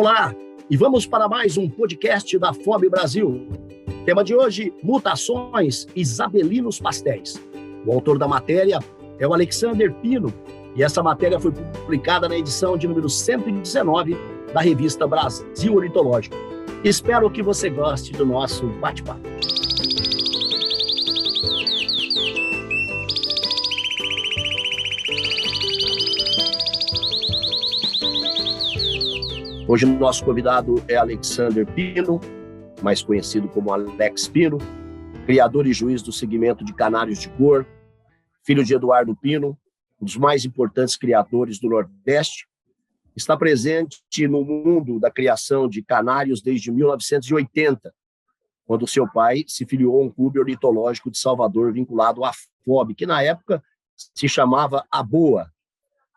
Olá, e vamos para mais um podcast da FOB Brasil. Tema de hoje, mutações isabelinos pastéis. O autor da matéria é o Alexander Pino, e essa matéria foi publicada na edição de número 119 da revista Brasil Ornitológico. Espero que você goste do nosso bate-papo. Hoje o nosso convidado é Alexander Pino, mais conhecido como Alex Pino, criador e juiz do segmento de canários de cor, filho de Eduardo Pino, um dos mais importantes criadores do Nordeste. Está presente no mundo da criação de canários desde 1980, quando seu pai se filiou a um clube ornitológico de Salvador vinculado à FOB, que na época se chamava ABOA.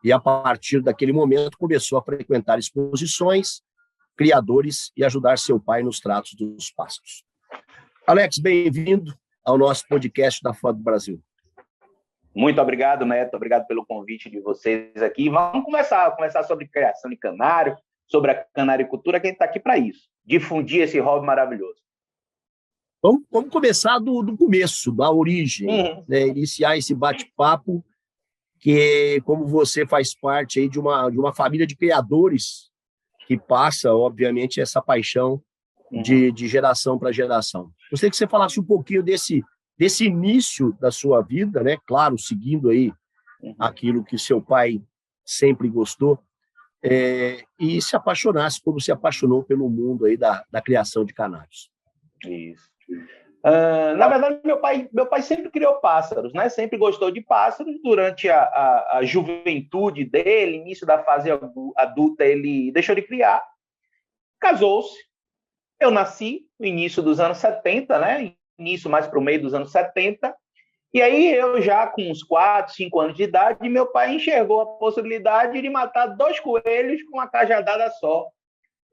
E a partir daquele momento começou a frequentar exposições, criadores e ajudar seu pai nos tratos dos pássaros. Alex, bem-vindo ao nosso podcast da FOB Brasil. Muito obrigado, Neto. Obrigado pelo convite de vocês aqui. Vamos começar sobre criação de canário, sobre a canaricultura, que a gente está aqui para isso, difundir esse hobby maravilhoso. Vamos começar do começo, da origem, né? Iniciar esse bate-papo, que como você faz parte aí de uma família de criadores que passa, obviamente, essa paixão de geração para geração. Gostaria que você falasse um pouquinho desse início da sua vida, né? Claro, seguindo aí aquilo que seu pai sempre gostou, e se apaixonasse como se apaixonou pelo mundo aí da criação de canários. Isso. Na verdade, meu pai sempre criou pássaros, né? Sempre gostou de pássaros. Durante a juventude dele, início da fase adulta, ele deixou de criar, casou-se. Eu nasci no início dos anos 70, né? Início mais para o meio dos anos 70. E aí eu já com uns 4, 5 anos de idade, meu pai enxergou a possibilidade de matar 2 coelhos com uma cajadada só.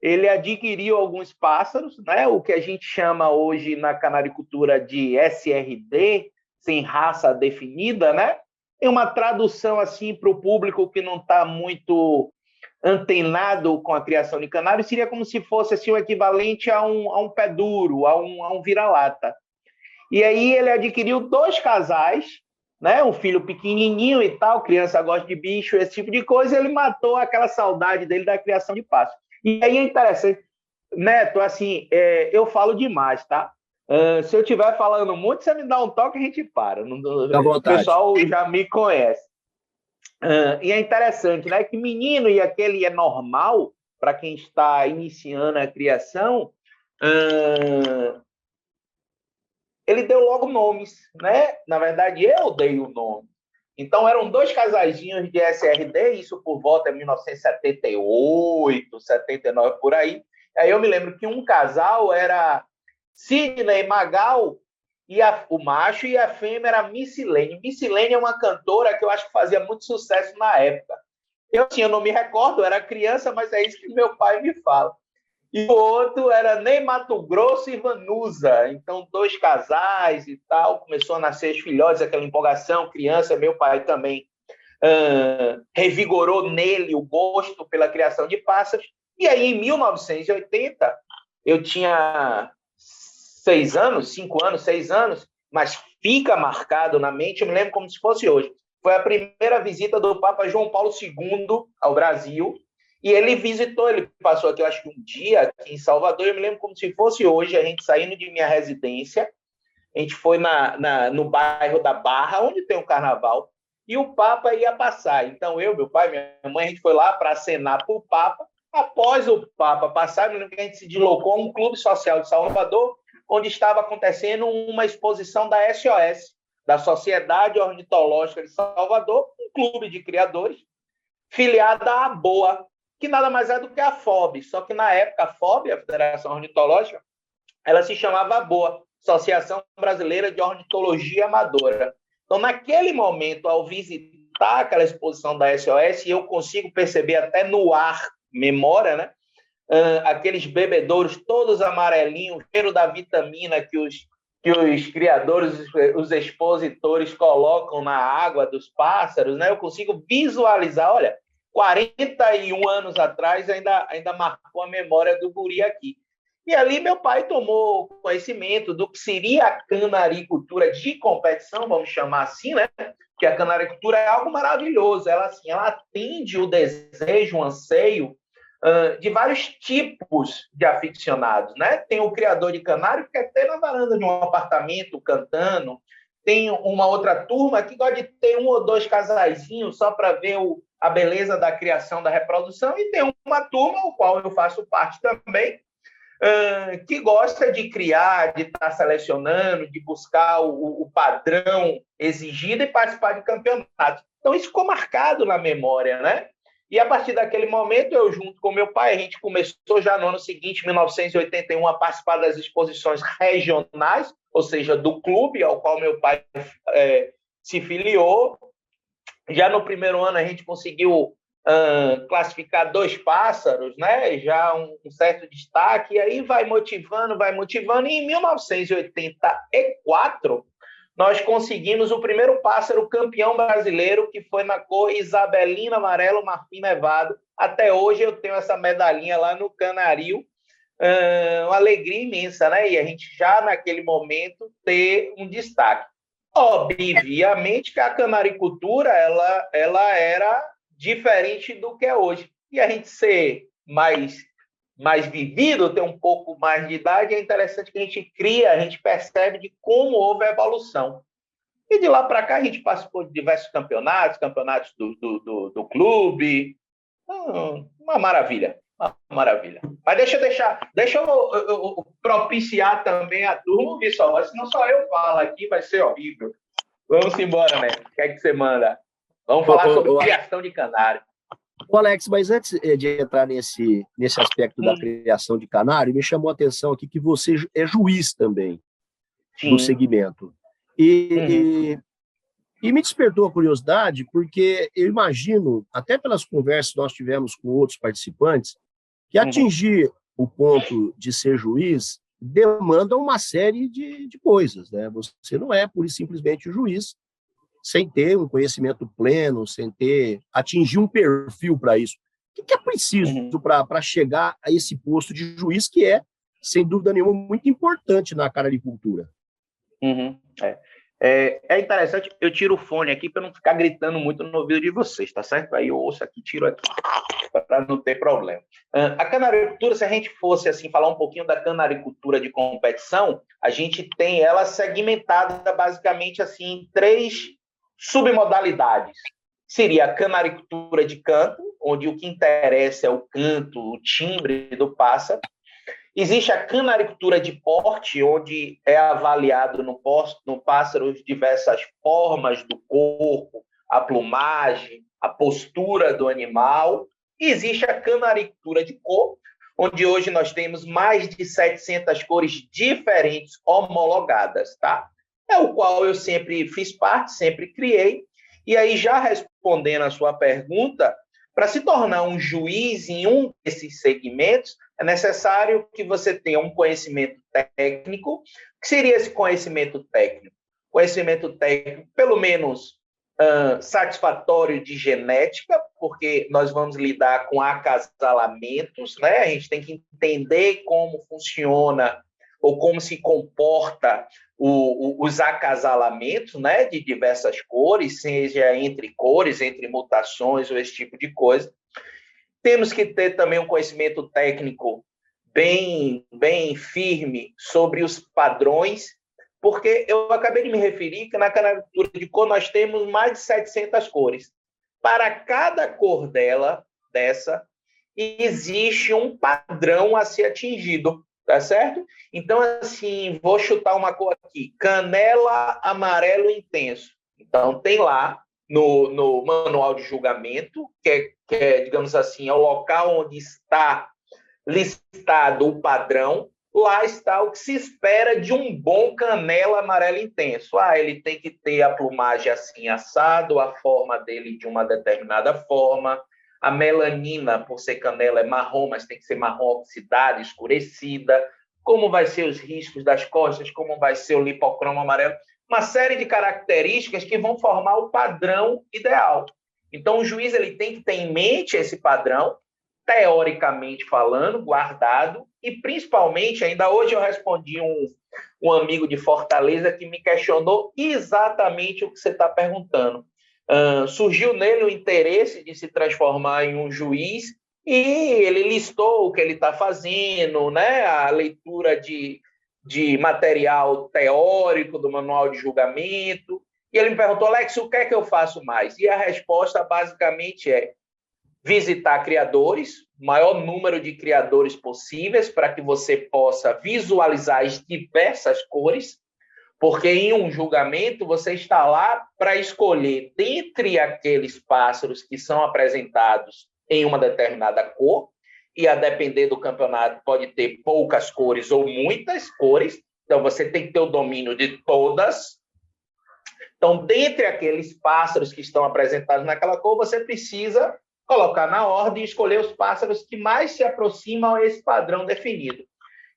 Ele adquiriu alguns pássaros, né? O que a gente chama hoje na canaricultura de SRD, sem raça definida, né? Tem uma tradução assim para o público que não está muito antenado com a criação de canário, seria como se fosse assim, o equivalente a um pé duro, a um vira-lata. E aí ele adquiriu 2 casais, né? Um filho pequenininho e tal, criança gosta de bicho, esse tipo de coisa, ele matou aquela saudade dele da criação de pássaros. E aí é interessante, Neto, assim, eu falo demais, tá? Se eu estiver falando muito, você me dá um toque e a gente para. O pessoal já me conhece. E é interessante, né? Que menino, e aquele é normal para quem está iniciando a criação, ele deu logo nomes, né? Na verdade, eu dei o nome. Então, eram 2 casaizinhos de SRD, isso por volta de 1978, 79, por aí. Aí eu me lembro que um casal era Sidney Magal, e o macho, e a fêmea era Missilene. Missilene é uma cantora que eu acho que fazia muito sucesso na época. Eu não me recordo, eu era criança, mas é isso que meu pai me fala. E o outro era Ney Mato Grosso e Vanusa. Então, 2 casais e tal. Começou a nascer os filhotes, aquela empolgação, criança. Meu pai também revigorou nele o gosto pela criação de pássaros. E aí, em 1980, eu tinha 6 anos, 5 anos, 6 anos, mas fica marcado na mente, eu me lembro como se fosse hoje. Foi a primeira visita do Papa João Paulo II ao Brasil. E ele visitou, ele passou aqui, eu acho que um dia, aqui em Salvador, eu me lembro como se fosse hoje, a gente saindo de minha residência, a gente foi no bairro da Barra, onde tem um carnaval, e o Papa ia passar. Então, eu, meu pai, minha mãe, a gente foi lá para acenar para o Papa. Após o Papa passar, eu me lembro que a gente se deslocou a um clube social de Salvador, onde estava acontecendo uma exposição da SOS, da Sociedade Ornitológica de Salvador, um clube de criadores, filiada à ABOA, que nada mais é do que a FOB, só que na época a FOB, a Federação Ornitológica, ela se chamava ABOA, Associação Brasileira de Ornitologia Amadora. Então, naquele momento, ao visitar aquela exposição da SOS, eu consigo perceber até no ar, memória, né? Aqueles bebedouros todos amarelinhos, o cheiro da vitamina que os criadores, os expositores colocam na água dos pássaros, né? Eu consigo visualizar, olha, 41 anos atrás, ainda marcou a memória do guri aqui. E ali meu pai tomou conhecimento do que seria a canaricultura de competição, vamos chamar assim, né? Porque a canaricultura é algo maravilhoso. Ela atende o desejo, o anseio de vários tipos de aficionados, né? Tem o criador de canário que quer ter na varanda de um apartamento cantando. Tem uma outra turma que gosta de ter um ou dois casaizinhos só para ver a beleza da criação, da reprodução. E tem uma turma, o qual eu faço parte também, que gosta de criar, de estar selecionando, de buscar o padrão exigido e participar de campeonatos. Então, isso ficou marcado na memória, né? E, a partir daquele momento, eu, junto com meu pai, a gente começou já no ano seguinte, 1981, a participar das exposições regionais, ou seja, do clube ao qual meu pai se filiou. Já no primeiro ano, a gente conseguiu classificar 2 pássaros, né? Já um certo destaque, e aí vai motivando, e em 1984 nós conseguimos o primeiro pássaro campeão brasileiro, que foi na cor isabelina, amarelo, marfim nevado. Até hoje eu tenho essa medalhinha lá no Canaril, uma alegria imensa, né? E a gente já naquele momento ter um destaque. Obviamente que a canaricultura ela era diferente do que é hoje. E a gente ser mais vivido, ter um pouco mais de idade, é interessante que a gente cria, a gente percebe de como houve a evolução. E de lá para cá a gente participou de diversos campeonatos do clube. Uma maravilha. Mas deixa eu propiciar também a turma, pessoal. Senão só eu falo aqui, vai ser horrível. Vamos embora, né? O que é que você manda? Vamos falar sobre criação de canário. Alex, mas antes de entrar nesse aspecto da criação de canário, me chamou a atenção aqui que você é juiz também do segmento. E me despertou a curiosidade, porque eu imagino, até pelas conversas que nós tivemos com outros participantes, que atingir o ponto de ser juiz demanda uma série de coisas, né? Você não é pura e simplesmente juiz sem ter um conhecimento pleno, sem atingir um perfil para isso. O que é preciso para chegar a esse posto de juiz, que é, sem dúvida nenhuma, muito importante na canaricultura? É interessante, eu tiro o fone aqui para não ficar gritando muito no ouvido de vocês, tá certo? Aí eu ouço aqui, tiro aqui, para não ter problema. A canaricultura, se a gente fosse assim falar um pouquinho da canaricultura de competição, a gente tem ela segmentada basicamente assim em 3 submodalidades. Seria a canaricultura de canto, onde o que interessa é o canto, o timbre do pássaro. Existe a canaricultura de porte, onde é avaliado no pássaro diversas formas do corpo, a plumagem, a postura do animal. E existe a canaricultura de cor, onde hoje nós temos mais de 700 cores diferentes homologadas, tá? É o qual eu sempre fiz parte, sempre criei. E aí, já respondendo a sua pergunta, para se tornar um juiz em um desses segmentos, é necessário que você tenha um conhecimento técnico. O que seria esse conhecimento técnico? Conhecimento técnico, pelo menos, satisfatório de genética, porque nós vamos lidar com acasalamentos, né? A gente tem que entender como funciona ou como se comporta os acasalamentos, né, de diversas cores, seja entre cores, entre mutações ou esse tipo de coisa. Temos que ter também um conhecimento técnico bem firme sobre os padrões, porque eu acabei de me referir que na canaricultura de cor nós temos mais de 700 cores. Para cada cor dessa, existe um padrão a ser atingido. Tá certo? Então, assim, vou chutar uma cor aqui. Canela amarelo intenso. Então, tem lá no manual de julgamento, que é, digamos assim, é o local onde está listado o padrão. Lá está o que se espera de um bom canela amarelo intenso. Ele tem que ter a plumagem assim assado, a forma dele de uma determinada forma. A melanina, por ser canela, é marrom, mas tem que ser marrom oxidada, escurecida. Como vai ser os riscos das costas, como vai ser o lipocromo amarelo. Uma série de características que vão formar o padrão ideal. Então, o juiz ele tem que ter em mente esse padrão, teoricamente falando, guardado, e principalmente, ainda hoje eu respondi um amigo de Fortaleza que me questionou exatamente o que você está perguntando. Surgiu nele o interesse de se transformar em um juiz e ele listou o que ele está fazendo, né? A leitura de material teórico do manual de julgamento. E ele me perguntou, Alex, o que é que eu faço mais? E a resposta basicamente é visitar criadores, o maior número de criadores possíveis, para que você possa visualizar as diversas cores, porque em um julgamento você está lá para escolher, dentre aqueles pássaros que são apresentados em uma determinada cor, e a depender do campeonato pode ter poucas cores ou muitas cores, então você tem que ter o domínio de todas. Então, dentre aqueles pássaros que estão apresentados naquela cor, você precisa colocar na ordem e escolher os pássaros que mais se aproximam a esse padrão definido.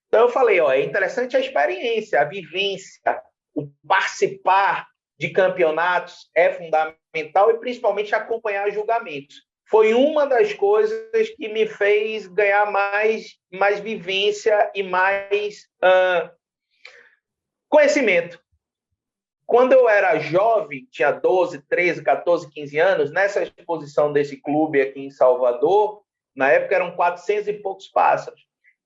Então, eu falei, é interessante a experiência, a vivência, o participar de campeonatos é fundamental e, principalmente, acompanhar julgamentos. Foi uma das coisas que me fez ganhar mais vivência e mais conhecimento. Quando eu era jovem, tinha 12, 13, 14, 15 anos, nessa exposição desse clube aqui em Salvador, na época eram 400 e poucos pássaros.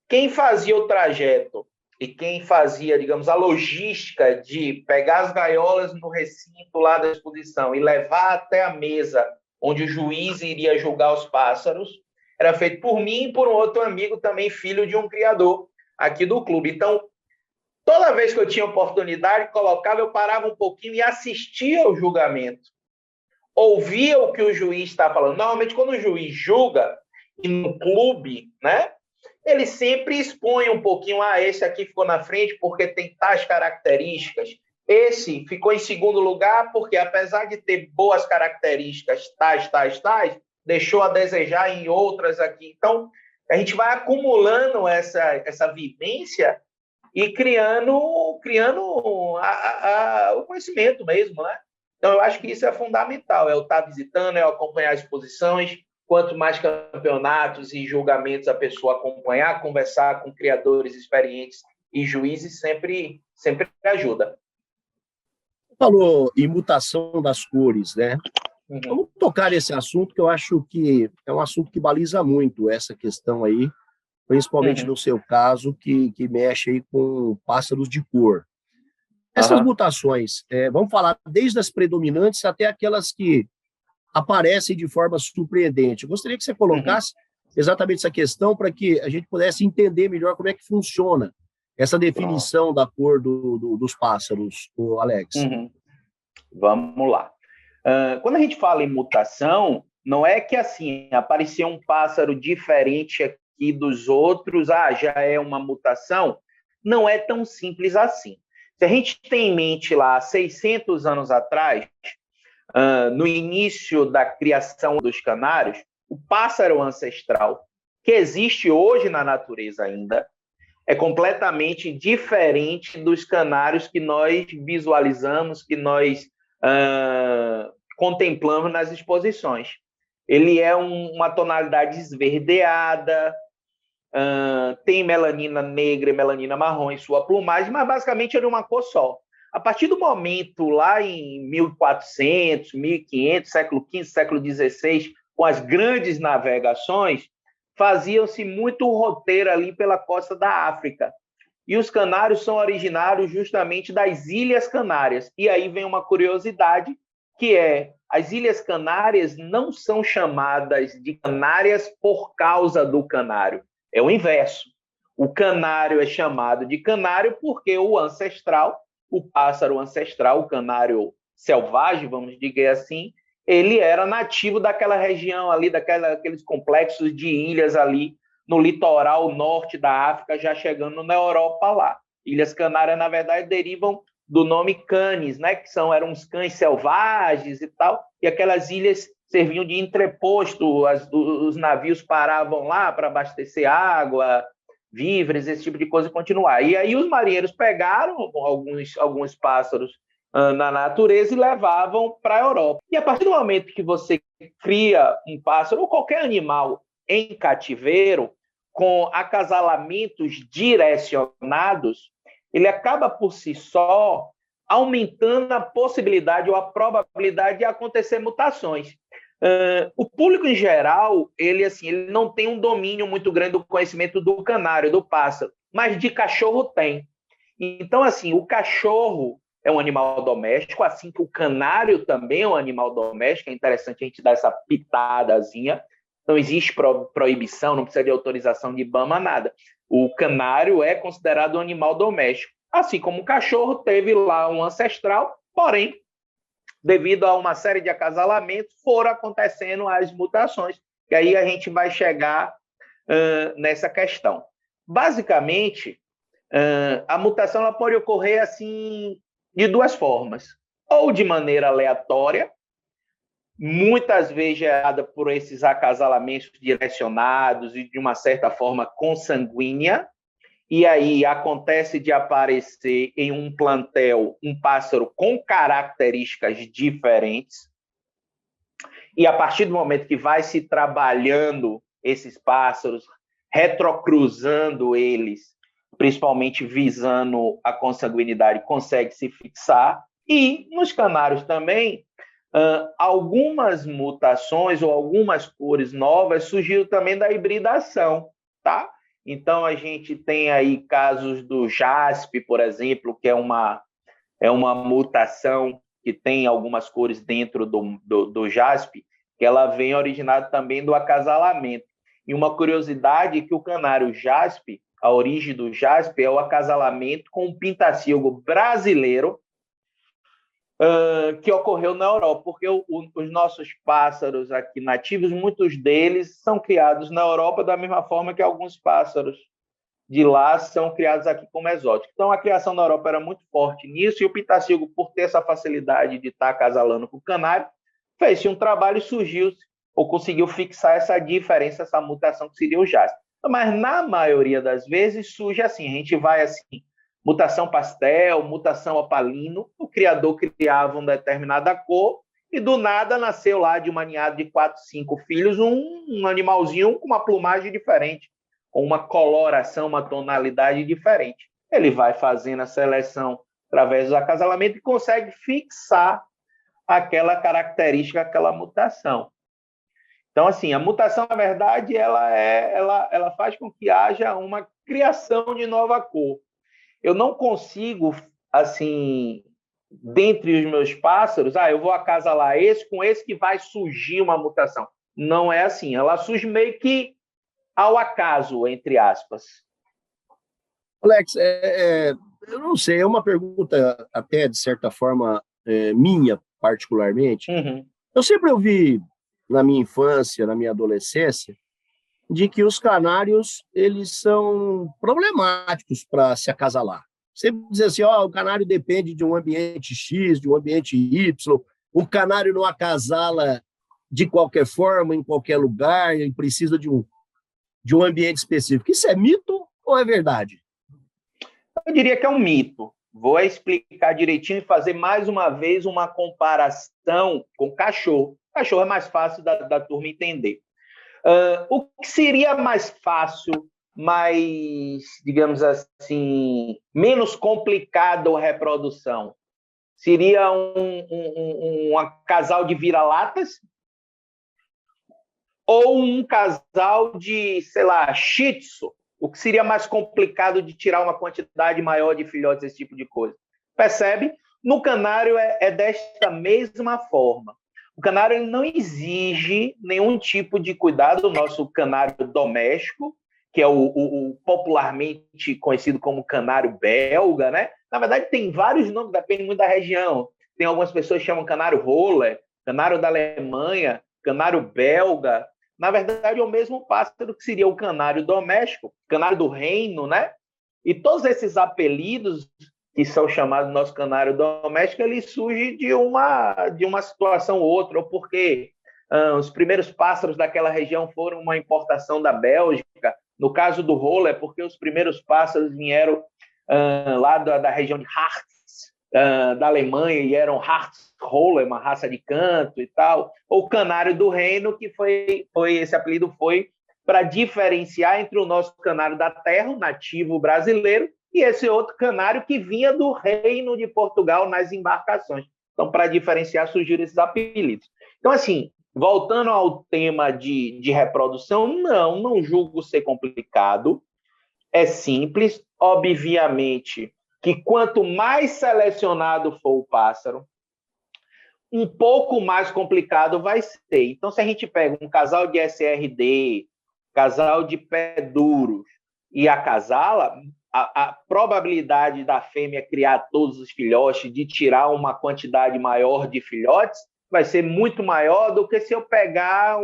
Quem fazia o trajeto e quem fazia, digamos, a logística de pegar as gaiolas no recinto lá da exposição e levar até a mesa onde o juiz iria julgar os pássaros, era feito por mim e por um outro amigo também, filho de um criador aqui do clube. Então, toda vez que eu tinha oportunidade, eu parava um pouquinho e assistia ao julgamento. Ouvia o que o juiz está falando. Normalmente, quando o juiz julga, e no clube, né, ele sempre expõe um pouquinho, esse aqui ficou na frente porque tem tais características, esse ficou em segundo lugar porque, apesar de ter boas características tais, deixou a desejar em outras aqui. Então, a gente vai acumulando essa vivência e criando o conhecimento mesmo, né? Então, eu acho que isso é fundamental, eu estar visitando, eu acompanhar exposições, quanto mais campeonatos e julgamentos a pessoa acompanhar, conversar com criadores experientes e juízes, sempre ajuda. Falou em mutação das cores, né? Uhum. Vamos tocar nesse assunto, que eu acho que é um assunto que baliza muito essa questão aí, principalmente no seu caso, que mexe aí com pássaros de cor. Essas mutações, vamos falar desde as predominantes até aquelas que aparecem de forma surpreendente. Eu gostaria que você colocasse exatamente essa questão para que a gente pudesse entender melhor como é que funciona essa definição da cor dos pássaros, Alex. Vamos lá. Quando a gente fala em mutação, não é que assim, apareceu um pássaro diferente aqui dos outros, já é uma mutação. Não é tão simples assim. Se a gente tem em mente lá, 600 anos atrás, no início da criação dos canários, o pássaro ancestral, que existe hoje na natureza ainda, é completamente diferente dos canários que nós visualizamos, que nós contemplamos nas exposições. Ele é uma tonalidade esverdeada, tem melanina negra e melanina marrom em sua plumagem, mas basicamente é de uma cor só. A partir do momento, lá em 1400, 1500, século XV, século XVI, com as grandes navegações, faziam-se muito roteiro ali pela costa da África. E os canários são originários justamente das Ilhas Canárias. E aí vem uma curiosidade, que é, as Ilhas Canárias não são chamadas de Canárias por causa do canário. É o inverso. O canário é chamado de canário porque o ancestral, o pássaro ancestral, o canário selvagem, vamos dizer assim, ele era nativo daquela região ali, daqueles complexos de ilhas ali no litoral norte da África, já chegando na Europa lá. Ilhas Canárias, na verdade, derivam do nome canes, né? Que eram os cães selvagens e tal, e aquelas ilhas serviam de entreposto, os navios paravam lá para abastecer água, víveres, esse tipo de coisa e continuar. E aí os marinheiros pegaram alguns pássaros na natureza e levavam para a Europa. E a partir do momento que você cria um pássaro ou qualquer animal em cativeiro com acasalamentos direcionados, ele acaba por si só aumentando a possibilidade ou a probabilidade de acontecer mutações. O público em geral, ele não tem um domínio muito grande do conhecimento do canário, do pássaro, mas de cachorro tem. Então, o cachorro é um animal doméstico, assim que o canário também é um animal doméstico. É interessante a gente dar essa pitadazinha. Não existe proibição, não precisa de autorização de IBAMA, nada. O canário é considerado um animal doméstico, assim como o cachorro teve lá um ancestral, porém, devido a uma série de acasalamentos, foram acontecendo as mutações. E aí a gente vai chegar nessa questão. Basicamente, a mutação ela pode ocorrer de duas formas. Ou de maneira aleatória, muitas vezes gerada por esses acasalamentos direcionados e, de uma certa forma, consanguínea, e aí acontece de aparecer em um plantel um pássaro com características diferentes, e a partir do momento que vai se trabalhando esses pássaros, retrocruzando eles, principalmente visando a consanguinidade, consegue se fixar. E nos canários também, algumas mutações ou algumas cores novas surgiram também da hibridação, tá? Então, a gente tem aí casos do jaspe, por exemplo, que é uma mutação que tem algumas cores dentro do jaspe, que ela vem originada também do acasalamento. E uma curiosidade é que o canário jaspe, a origem do jaspe é o acasalamento com o pintacilgo brasileiro, que ocorreu na Europa, porque os nossos pássaros aqui nativos, muitos deles são criados na Europa da mesma forma que alguns pássaros de lá são criados aqui como exóticos. Então, a criação na Europa era muito forte nisso, e o pintacilgo, por ter essa facilidade de estar acasalando com o canário, fez-se um trabalho e surgiu-se, ou conseguiu fixar essa diferença, essa mutação que seria o jaspe. Mas, na maioria das vezes, surge assim, a gente vai mutação pastel, mutação opalino, o criador criava uma determinada cor e do nada nasceu lá de uma ninhada de 4, 5 filhos um animalzinho com uma plumagem diferente, com uma coloração, uma tonalidade diferente. Ele vai fazendo a seleção através do acasalamento e consegue fixar aquela característica, aquela mutação. Então, a mutação, na verdade, ela faz com que haja uma criação de nova cor. Eu não consigo, dentre os meus pássaros, eu vou acasalar esse com esse que vai surgir uma mutação. Não é assim. Ela surge meio que ao acaso, entre aspas. Alex, eu não sei, é uma pergunta até, de certa forma, minha, particularmente. Uhum. Eu sempre ouvi, na minha infância, na minha adolescência, de que os canários eles são problemáticos para se acasalar. Sempre dizer assim, o canário depende de um ambiente X, de um ambiente Y, o canário não acasala de qualquer forma, em qualquer lugar, ele precisa de um ambiente específico. Isso é mito ou é verdade? Eu diria que é um mito. Vou explicar direitinho e fazer mais uma vez uma comparação com cachorro. Cachorro é mais fácil da turma entender. O que seria mais fácil, mais, digamos assim, menos complicado a reprodução? Seria um casal de vira-latas ou um casal de, sei lá, shih tzu? O que seria mais complicado de tirar uma quantidade maior de filhotes, esse tipo de coisa? Percebe? No canário é desta mesma forma. O canário ele não exige nenhum tipo de cuidado. O nosso canário doméstico, que é o popularmente conhecido como canário belga, né? Na verdade, tem vários nomes, depende muito da região. Tem algumas pessoas que chamam canário roller, canário da Alemanha, canário belga. Na verdade, é o mesmo pássaro que seria o canário doméstico, canário do reino, né? E todos esses apelidos que são chamados nosso canário doméstico, ele surge de uma situação ou outra, ou porque os primeiros pássaros daquela região foram uma importação da Bélgica. No caso do roller, é porque os primeiros pássaros vieram lá da região de Harz, da Alemanha e eram Hartshöller, uma raça de canto e tal, ou canário do reino, que esse apelido foi para diferenciar entre o nosso canário da terra, o nativo brasileiro, e esse outro canário que vinha do reino de Portugal nas embarcações. Então, para diferenciar, surgiram esses apelidos. Então, assim, voltando ao tema de reprodução, não julgo ser complicado, é simples, obviamente, que quanto mais selecionado for o pássaro, um pouco mais complicado vai ser. Então, se a gente pega um casal de SRD, casal de pé duros e acasala, a probabilidade da fêmea criar todos os filhotes, de tirar uma quantidade maior de filhotes, vai ser muito maior do que se eu pegar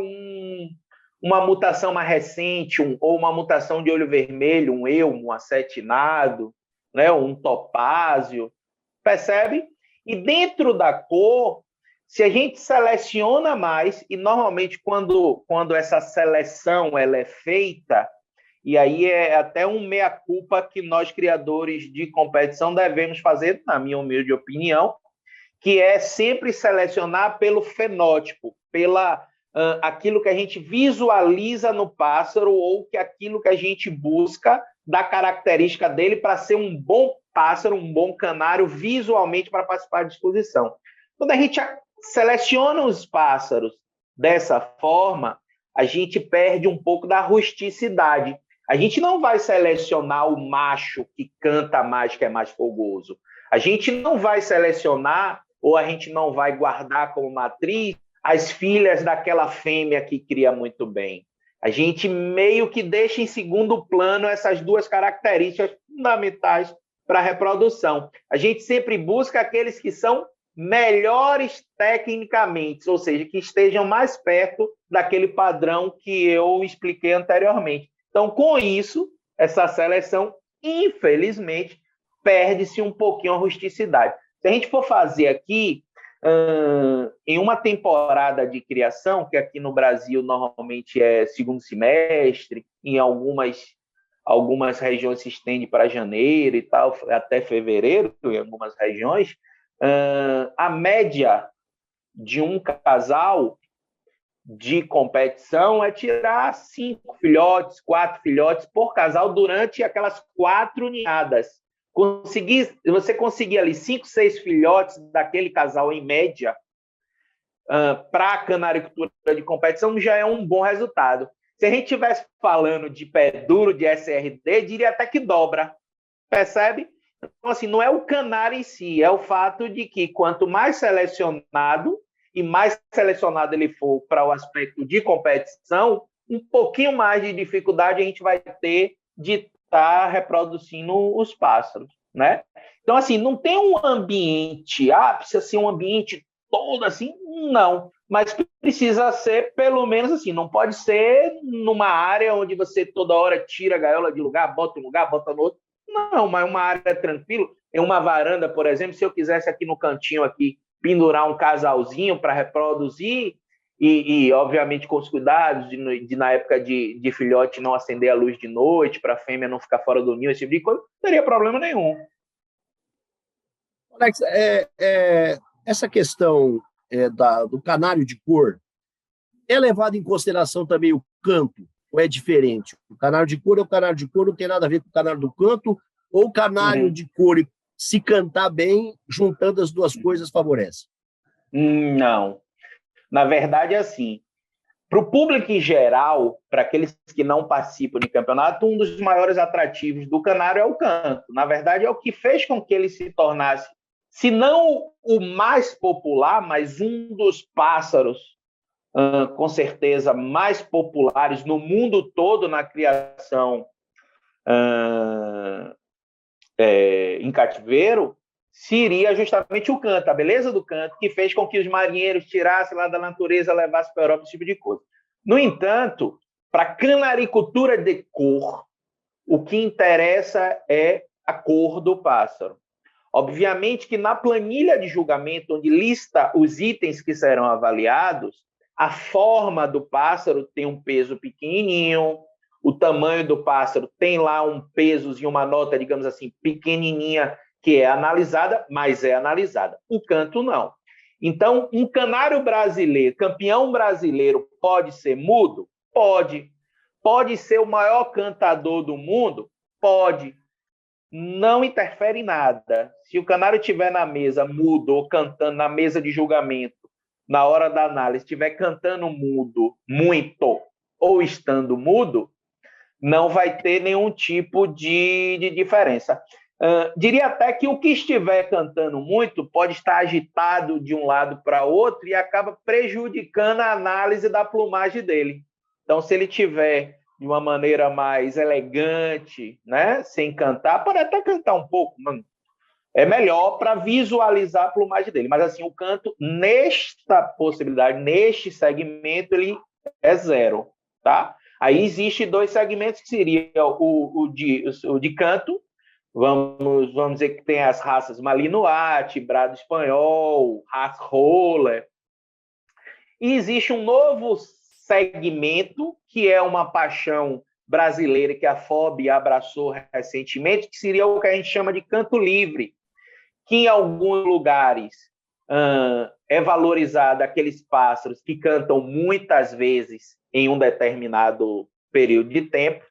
uma mutação mais recente, ou uma mutação de olho vermelho, um elmo, um acetinado, né, um topázio, percebe? E dentro da cor, se a gente seleciona mais, e normalmente quando essa seleção ela é feita, e aí é até um meia-culpa que nós, criadores de competição, devemos fazer, na minha humilde opinião, que é sempre selecionar pelo fenótipo, pela aquilo que a gente visualiza no pássaro ou que aquilo que a gente busca da característica dele para ser um bom pássaro, um bom canário visualmente para participar da exposição. Quando a gente seleciona os pássaros dessa forma, a gente perde um pouco da rusticidade. A gente não vai selecionar o macho que canta mais, que é mais fogoso. A gente não vai selecionar ou a gente não vai guardar como matriz as filhas daquela fêmea que cria muito bem. A gente meio que deixa em segundo plano essas duas características fundamentais para a reprodução. A gente sempre busca aqueles que são melhores tecnicamente, ou seja, que estejam mais perto daquele padrão que eu expliquei anteriormente. Então, com isso, essa seleção, infelizmente, perde-se um pouquinho a rusticidade. Se a gente for fazer aqui, em uma temporada de criação, que aqui no Brasil normalmente é segundo semestre, em algumas regiões se estende para janeiro e tal, até fevereiro, em algumas regiões, a média de um casal de competição é tirar 5 filhotes, 4 filhotes por casal durante aquelas 4 ninhadas. Você conseguir ali 5, 6 filhotes daquele casal em média para a canaricultura de competição já é um bom resultado. Se a gente estivesse falando de pé duro, de SRD, diria até que dobra, percebe? Então, assim, não é o canário em si, é o fato de que quanto mais selecionado, e mais selecionado ele for para o aspecto de competição, um pouquinho mais de dificuldade a gente vai ter de estar reproduzindo os pássaros, né? Então, assim, não tem um ambiente, precisa ser um ambiente todo assim, não, mas precisa ser pelo menos assim, não pode ser numa área onde você toda hora tira a gaiola de lugar, bota um lugar, bota no outro, não, mas uma área tranquila, em uma varanda, por exemplo, se eu quisesse aqui no cantinho aqui pendurar um casalzinho para reproduzir e, obviamente, com os cuidados de na época de filhote, não acender a luz de noite, para a fêmea não ficar fora do ninho, esse tipo de coisa, não teria problema nenhum. Alex, essa questão do canário de cor é levado em consideração também o canto, ou é diferente? O canário de cor é o canário de cor, não tem nada a ver com o canário do canto, ou o canário de cor, se cantar bem, juntando as duas coisas, favorece? Não. Na verdade, é assim, para o público em geral, para aqueles que não participam de campeonato, um dos maiores atrativos do canário é o canto. Na verdade, é o que fez com que ele se tornasse, se não o mais popular, mas um dos pássaros, com certeza, mais populares no mundo todo na criação em cativeiro, seria justamente o canto, a beleza do canto, que fez com que os marinheiros tirassem lá da natureza, levassem para a Europa, esse tipo de coisa. No entanto, para a canaricultura de cor, o que interessa é a cor do pássaro. Obviamente que na planilha de julgamento, onde lista os itens que serão avaliados, a forma do pássaro tem um peso pequenininho, o tamanho do pássaro tem lá um peso e uma nota, digamos assim, pequenininha, que é analisada, mas é analisada. O canto não. Então, um canário brasileiro, campeão brasileiro, pode ser mudo? Pode. Pode ser o maior cantador do mundo? Pode. Não interfere em nada. Se o canário estiver na mesa mudo ou cantando na mesa de julgamento, na hora da análise, estiver cantando mudo, muito, ou estando mudo, não vai ter nenhum tipo de diferença. Diria até que o que estiver cantando muito pode estar agitado de um lado para outro e acaba prejudicando a análise da plumagem dele. Então, se ele tiver de uma maneira mais elegante, né, sem cantar, pode até cantar um pouco, mano. É melhor para visualizar a plumagem dele. Mas, assim, o canto, nesta possibilidade, neste segmento, ele é zero, tá? Aí existe dois segmentos, que seria o de canto. Vamos dizer que tem as raças Malinois, Brado Espanhol, Haas Roller. E existe um novo segmento, que é uma paixão brasileira que a FOB abraçou recentemente, que seria o que a gente chama de canto livre, que em alguns lugares é valorizado aqueles pássaros que cantam muitas vezes em um determinado período de tempo.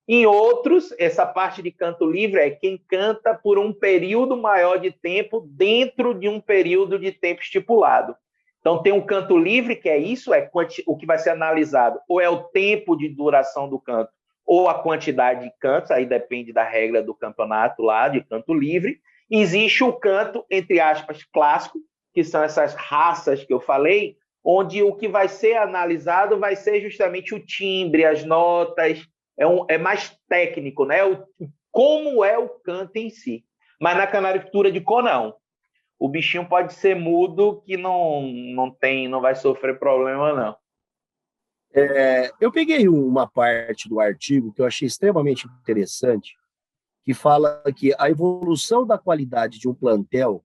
Em outros, essa parte de canto livre é quem canta por um período maior de tempo dentro de um período de tempo estipulado. Então, tem um canto livre, que é isso, é o que vai ser analisado, ou é o tempo de duração do canto, ou a quantidade de cantos, aí depende da regra do campeonato lá, de canto livre. Existe o canto, entre aspas, clássico, que são essas raças que eu falei, onde o que vai ser analisado vai ser justamente o timbre, as notas, é mais técnico, né? Como é o canto em si. Mas na canaricultura de cor, não. O bichinho pode ser mudo, que não vai sofrer problema, não. Eu peguei uma parte do artigo que eu achei extremamente interessante, que fala que a evolução da qualidade de um plantel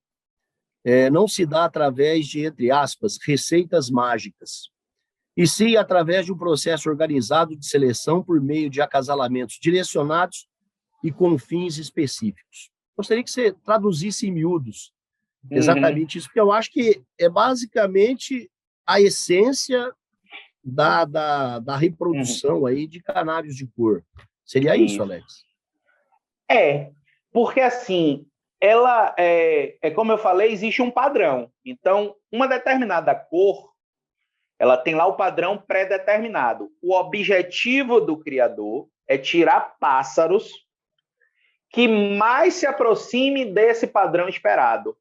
não se dá através de, entre aspas, receitas mágicas, e sim através de um processo organizado de seleção por meio de acasalamentos direcionados e com fins específicos. Gostaria que você traduzisse em miúdos exatamente isso, porque eu acho que é basicamente a essência da reprodução aí de canários de cor. Seria isso, Alex? Porque assim, ela como eu falei, existe um padrão. Então, uma determinada cor, ela tem lá o padrão pré-determinado. O objetivo do criador é tirar pássaros que mais se aproximem desse padrão esperado.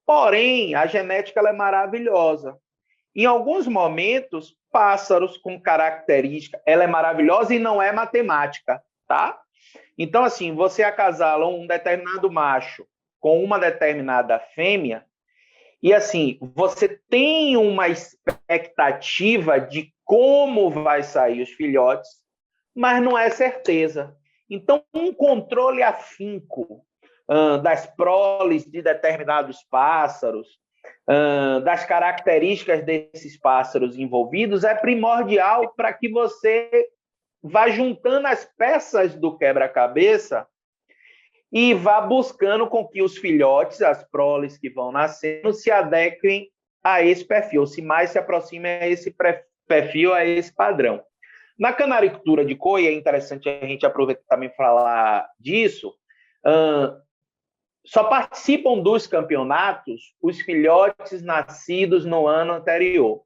Porém, a genética ela é maravilhosa. Em alguns momentos, pássaros com característica, ela é maravilhosa e não é matemática, tá? Então, assim, você acasala um determinado macho com uma determinada fêmea, e assim, você tem uma expectativa de como vai sair os filhotes, mas não é certeza. Então, um controle afinco das proles de determinados pássaros, das características desses pássaros envolvidos, é primordial para que você vá juntando as peças do quebra-cabeça e vá buscando com que os filhotes, as proles que vão nascendo, se adequem a esse perfil, se mais se aproximem a esse perfil, a esse padrão. Na canaricultura de cor, e é interessante a gente aproveitar também falar disso, só participam dos campeonatos os filhotes nascidos no ano anterior.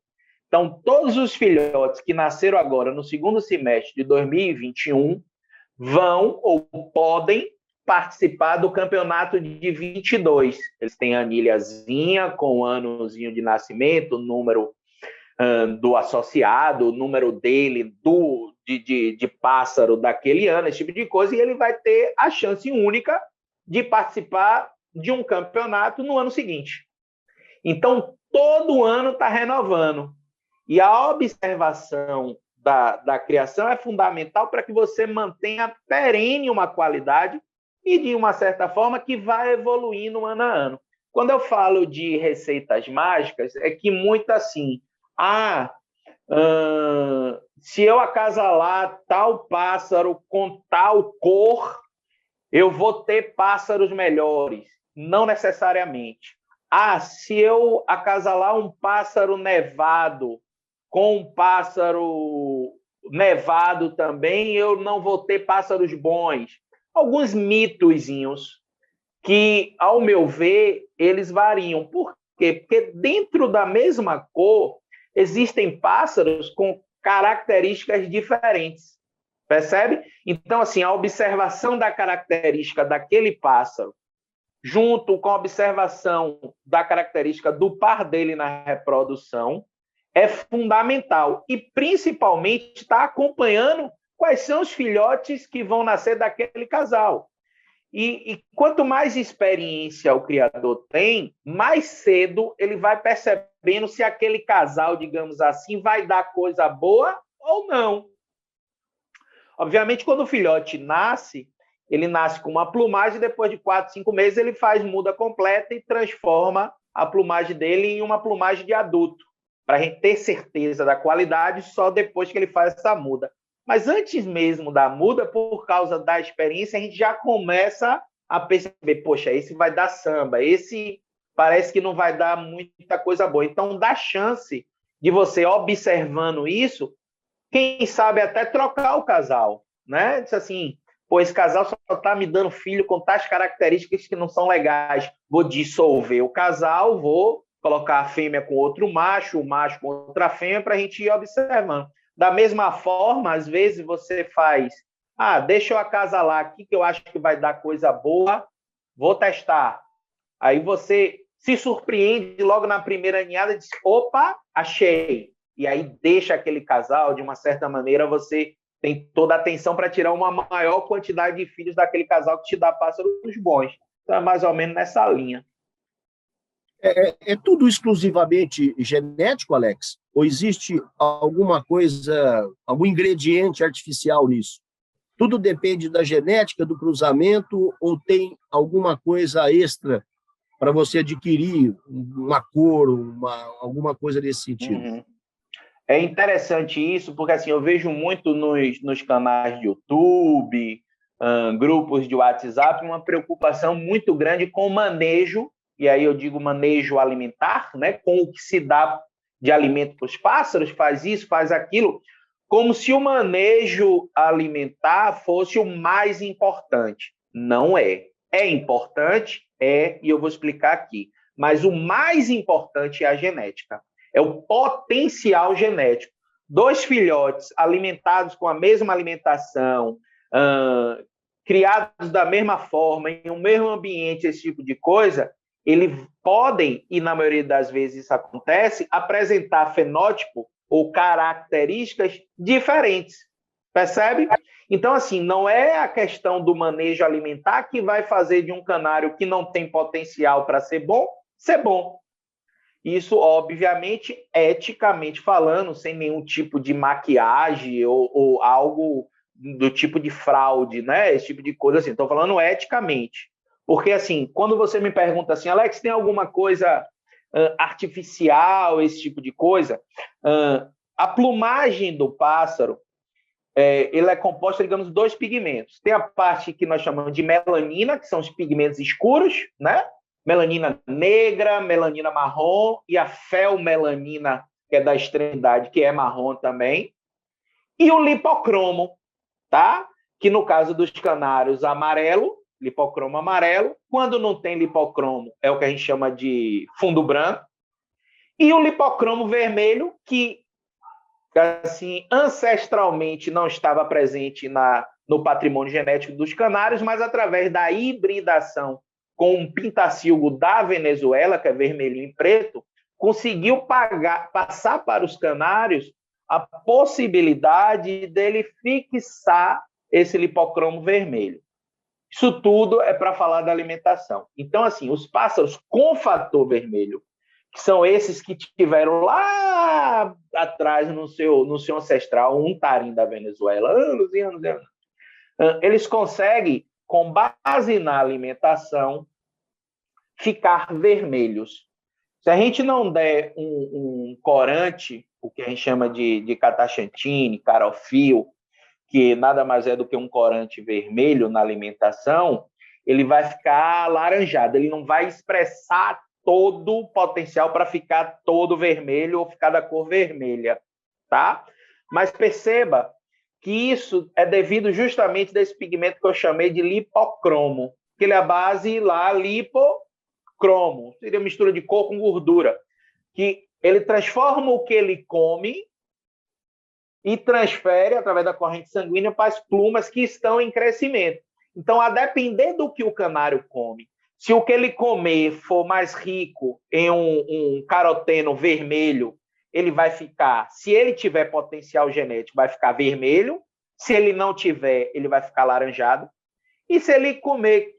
Então, todos os filhotes que nasceram agora no segundo semestre de 2021 vão ou podem participar do campeonato de 22. Eles têm a anilhazinha com o anozinho de nascimento, o número do associado, o número dele, de pássaro daquele ano, esse tipo de coisa, e ele vai ter a chance única de participar de um campeonato no ano seguinte. Então, todo ano está renovando. E a observação da criação é fundamental para que você mantenha perene uma qualidade e, de uma certa forma, que vai evoluindo ano a ano. Quando eu falo de receitas mágicas, é que muito assim, se eu acasalar tal pássaro com tal cor, eu vou ter pássaros melhores. Não necessariamente. Se eu acasalar um pássaro nevado com um pássaro nevado também, eu não vou ter pássaros bons. Alguns mitozinhos que, ao meu ver, eles variam. Por quê? Porque dentro da mesma cor existem pássaros com características diferentes. Percebe? Então, assim, a observação da característica daquele pássaro, junto com a observação da característica do par dele na reprodução, é fundamental. E, principalmente, está acompanhando quais são os filhotes que vão nascer daquele casal. E quanto mais experiência o criador tem, mais cedo ele vai percebendo se aquele casal, digamos assim, vai dar coisa boa ou não. Obviamente, quando o filhote nasce, ele nasce com uma plumagem, depois de 4, 5 meses ele faz muda completa e transforma a plumagem dele em uma plumagem de adulto, para a gente ter certeza da qualidade só depois que ele faz essa muda. Mas antes mesmo da muda, por causa da experiência, a gente já começa a perceber, poxa, esse vai dar samba, esse parece que não vai dar muita coisa boa. Então, dá chance de você, observando isso, quem sabe até trocar o casal, né? Diz assim, pô, esse casal só está me dando filho com tais características que não são legais. Vou dissolver o casal, vou colocar a fêmea com outro macho, o macho com outra fêmea, para a gente ir observando. Da mesma forma, às vezes você faz, deixa eu acasalar aqui que eu acho que vai dar coisa boa, vou testar. Aí você se surpreende logo na primeira ninhada e diz, opa, achei. E aí deixa aquele casal, de uma certa maneira, você tem toda a atenção para tirar uma maior quantidade de filhos daquele casal que te dá pássaros bons. Então é mais ou menos nessa linha. É tudo exclusivamente genético, Alex? Ou existe alguma coisa, algum ingrediente artificial nisso? Tudo depende da genética, do cruzamento, ou tem alguma coisa extra para você adquirir uma cor, alguma coisa nesse sentido? Uhum. É interessante isso, porque assim, eu vejo muito nos canais de YouTube, grupos de WhatsApp, uma preocupação muito grande com o manejo, e aí eu digo manejo alimentar, né, com o que se dá de alimento para os pássaros, faz isso, faz aquilo, como se o manejo alimentar fosse o mais importante. Não é. É importante? É, e eu vou explicar aqui. Mas o mais importante é a genética. É o potencial genético. 2 filhotes alimentados com a mesma alimentação, criados da mesma forma, em um mesmo ambiente, esse tipo de coisa, eles podem, e na maioria das vezes isso acontece, apresentar fenótipo ou características diferentes. Percebe? Então, assim, não é a questão do manejo alimentar que vai fazer de um canário que não tem potencial para ser bom. Isso, obviamente, eticamente falando, sem nenhum tipo de maquiagem ou algo do tipo de fraude, né? Esse tipo de coisa assim. Estou falando eticamente. Porque, assim, quando você me pergunta assim, Alex, tem alguma coisa artificial, esse tipo de coisa? A plumagem do pássaro, ele é composta, digamos, de 2 pigmentos. Tem a parte que nós chamamos de melanina, que são os pigmentos escuros, né? Melanina negra, melanina marrom e a felmelanina, que é da extremidade, que é marrom também. E o lipocromo, tá? Que no caso dos canários, amarelo, lipocromo amarelo. Quando não tem lipocromo, é o que a gente chama de fundo branco. E o lipocromo vermelho, que assim, ancestralmente não estava presente no patrimônio genético dos canários, mas através da hibridação com um pintacilgo da Venezuela, que é vermelho e preto, conseguiu passar para os canários a possibilidade dele fixar esse lipocromo vermelho. Isso tudo é para falar da alimentação. Então, assim, os pássaros com fator vermelho, que são esses que tiveram lá atrás no seu ancestral, um tarim da Venezuela, anos e anos e anos, eles conseguem, com base na alimentação, ficar vermelhos. Se a gente não der um corante, o que a gente chama de cataxantine, carofil, que nada mais é do que um corante vermelho na alimentação, ele vai ficar alaranjado, ele não vai expressar todo o potencial para ficar todo vermelho ou ficar da cor vermelha, tá? Mas perceba que isso é devido justamente desse pigmento que eu chamei de lipocromo, que ele é a base lá, lipocromo, seria mistura de cor com gordura, que ele transforma o que ele come e transfere através da corrente sanguínea para as plumas que estão em crescimento. Então, a depender do que o canário come, se o que ele comer for mais rico em um caroteno vermelho, ele vai ficar, se ele tiver potencial genético, vai ficar vermelho, se ele não tiver, ele vai ficar laranjado, e se ele comer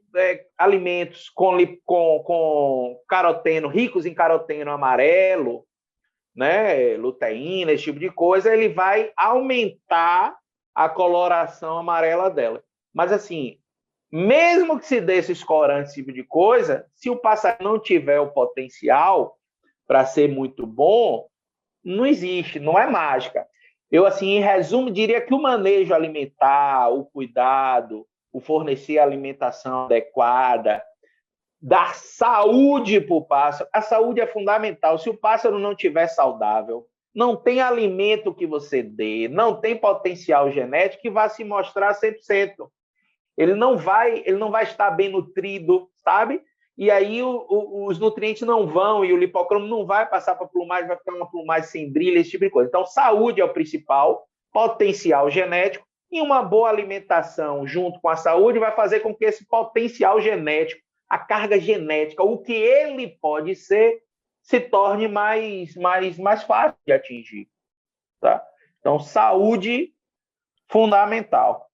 alimentos com caroteno, ricos em caroteno amarelo, né, luteína, esse tipo de coisa, ele vai aumentar a coloração amarela dela. Mas, assim, mesmo que se dê esses corantes, esse tipo de coisa, se o pássaro não tiver o potencial para ser muito bom, não existe, não é mágica. Eu, assim, em resumo, diria que o manejo alimentar, o cuidado, o fornecer a alimentação adequada, dar saúde para o pássaro. A saúde é fundamental. Se o pássaro não estiver saudável, não tem alimento que você dê, não tem potencial genético que vá se mostrar 100%. Ele não vai estar bem nutrido, sabe? E aí os nutrientes não vão e o lipocromo não vai passar para a plumagem, vai ficar uma plumagem sem brilho, esse tipo de coisa. Então, saúde é o principal, potencial genético, e uma boa alimentação junto com a saúde vai fazer com que esse potencial genético, a carga genética, o que ele pode ser, se torne mais fácil de atingir. Tá? Então, saúde fundamental.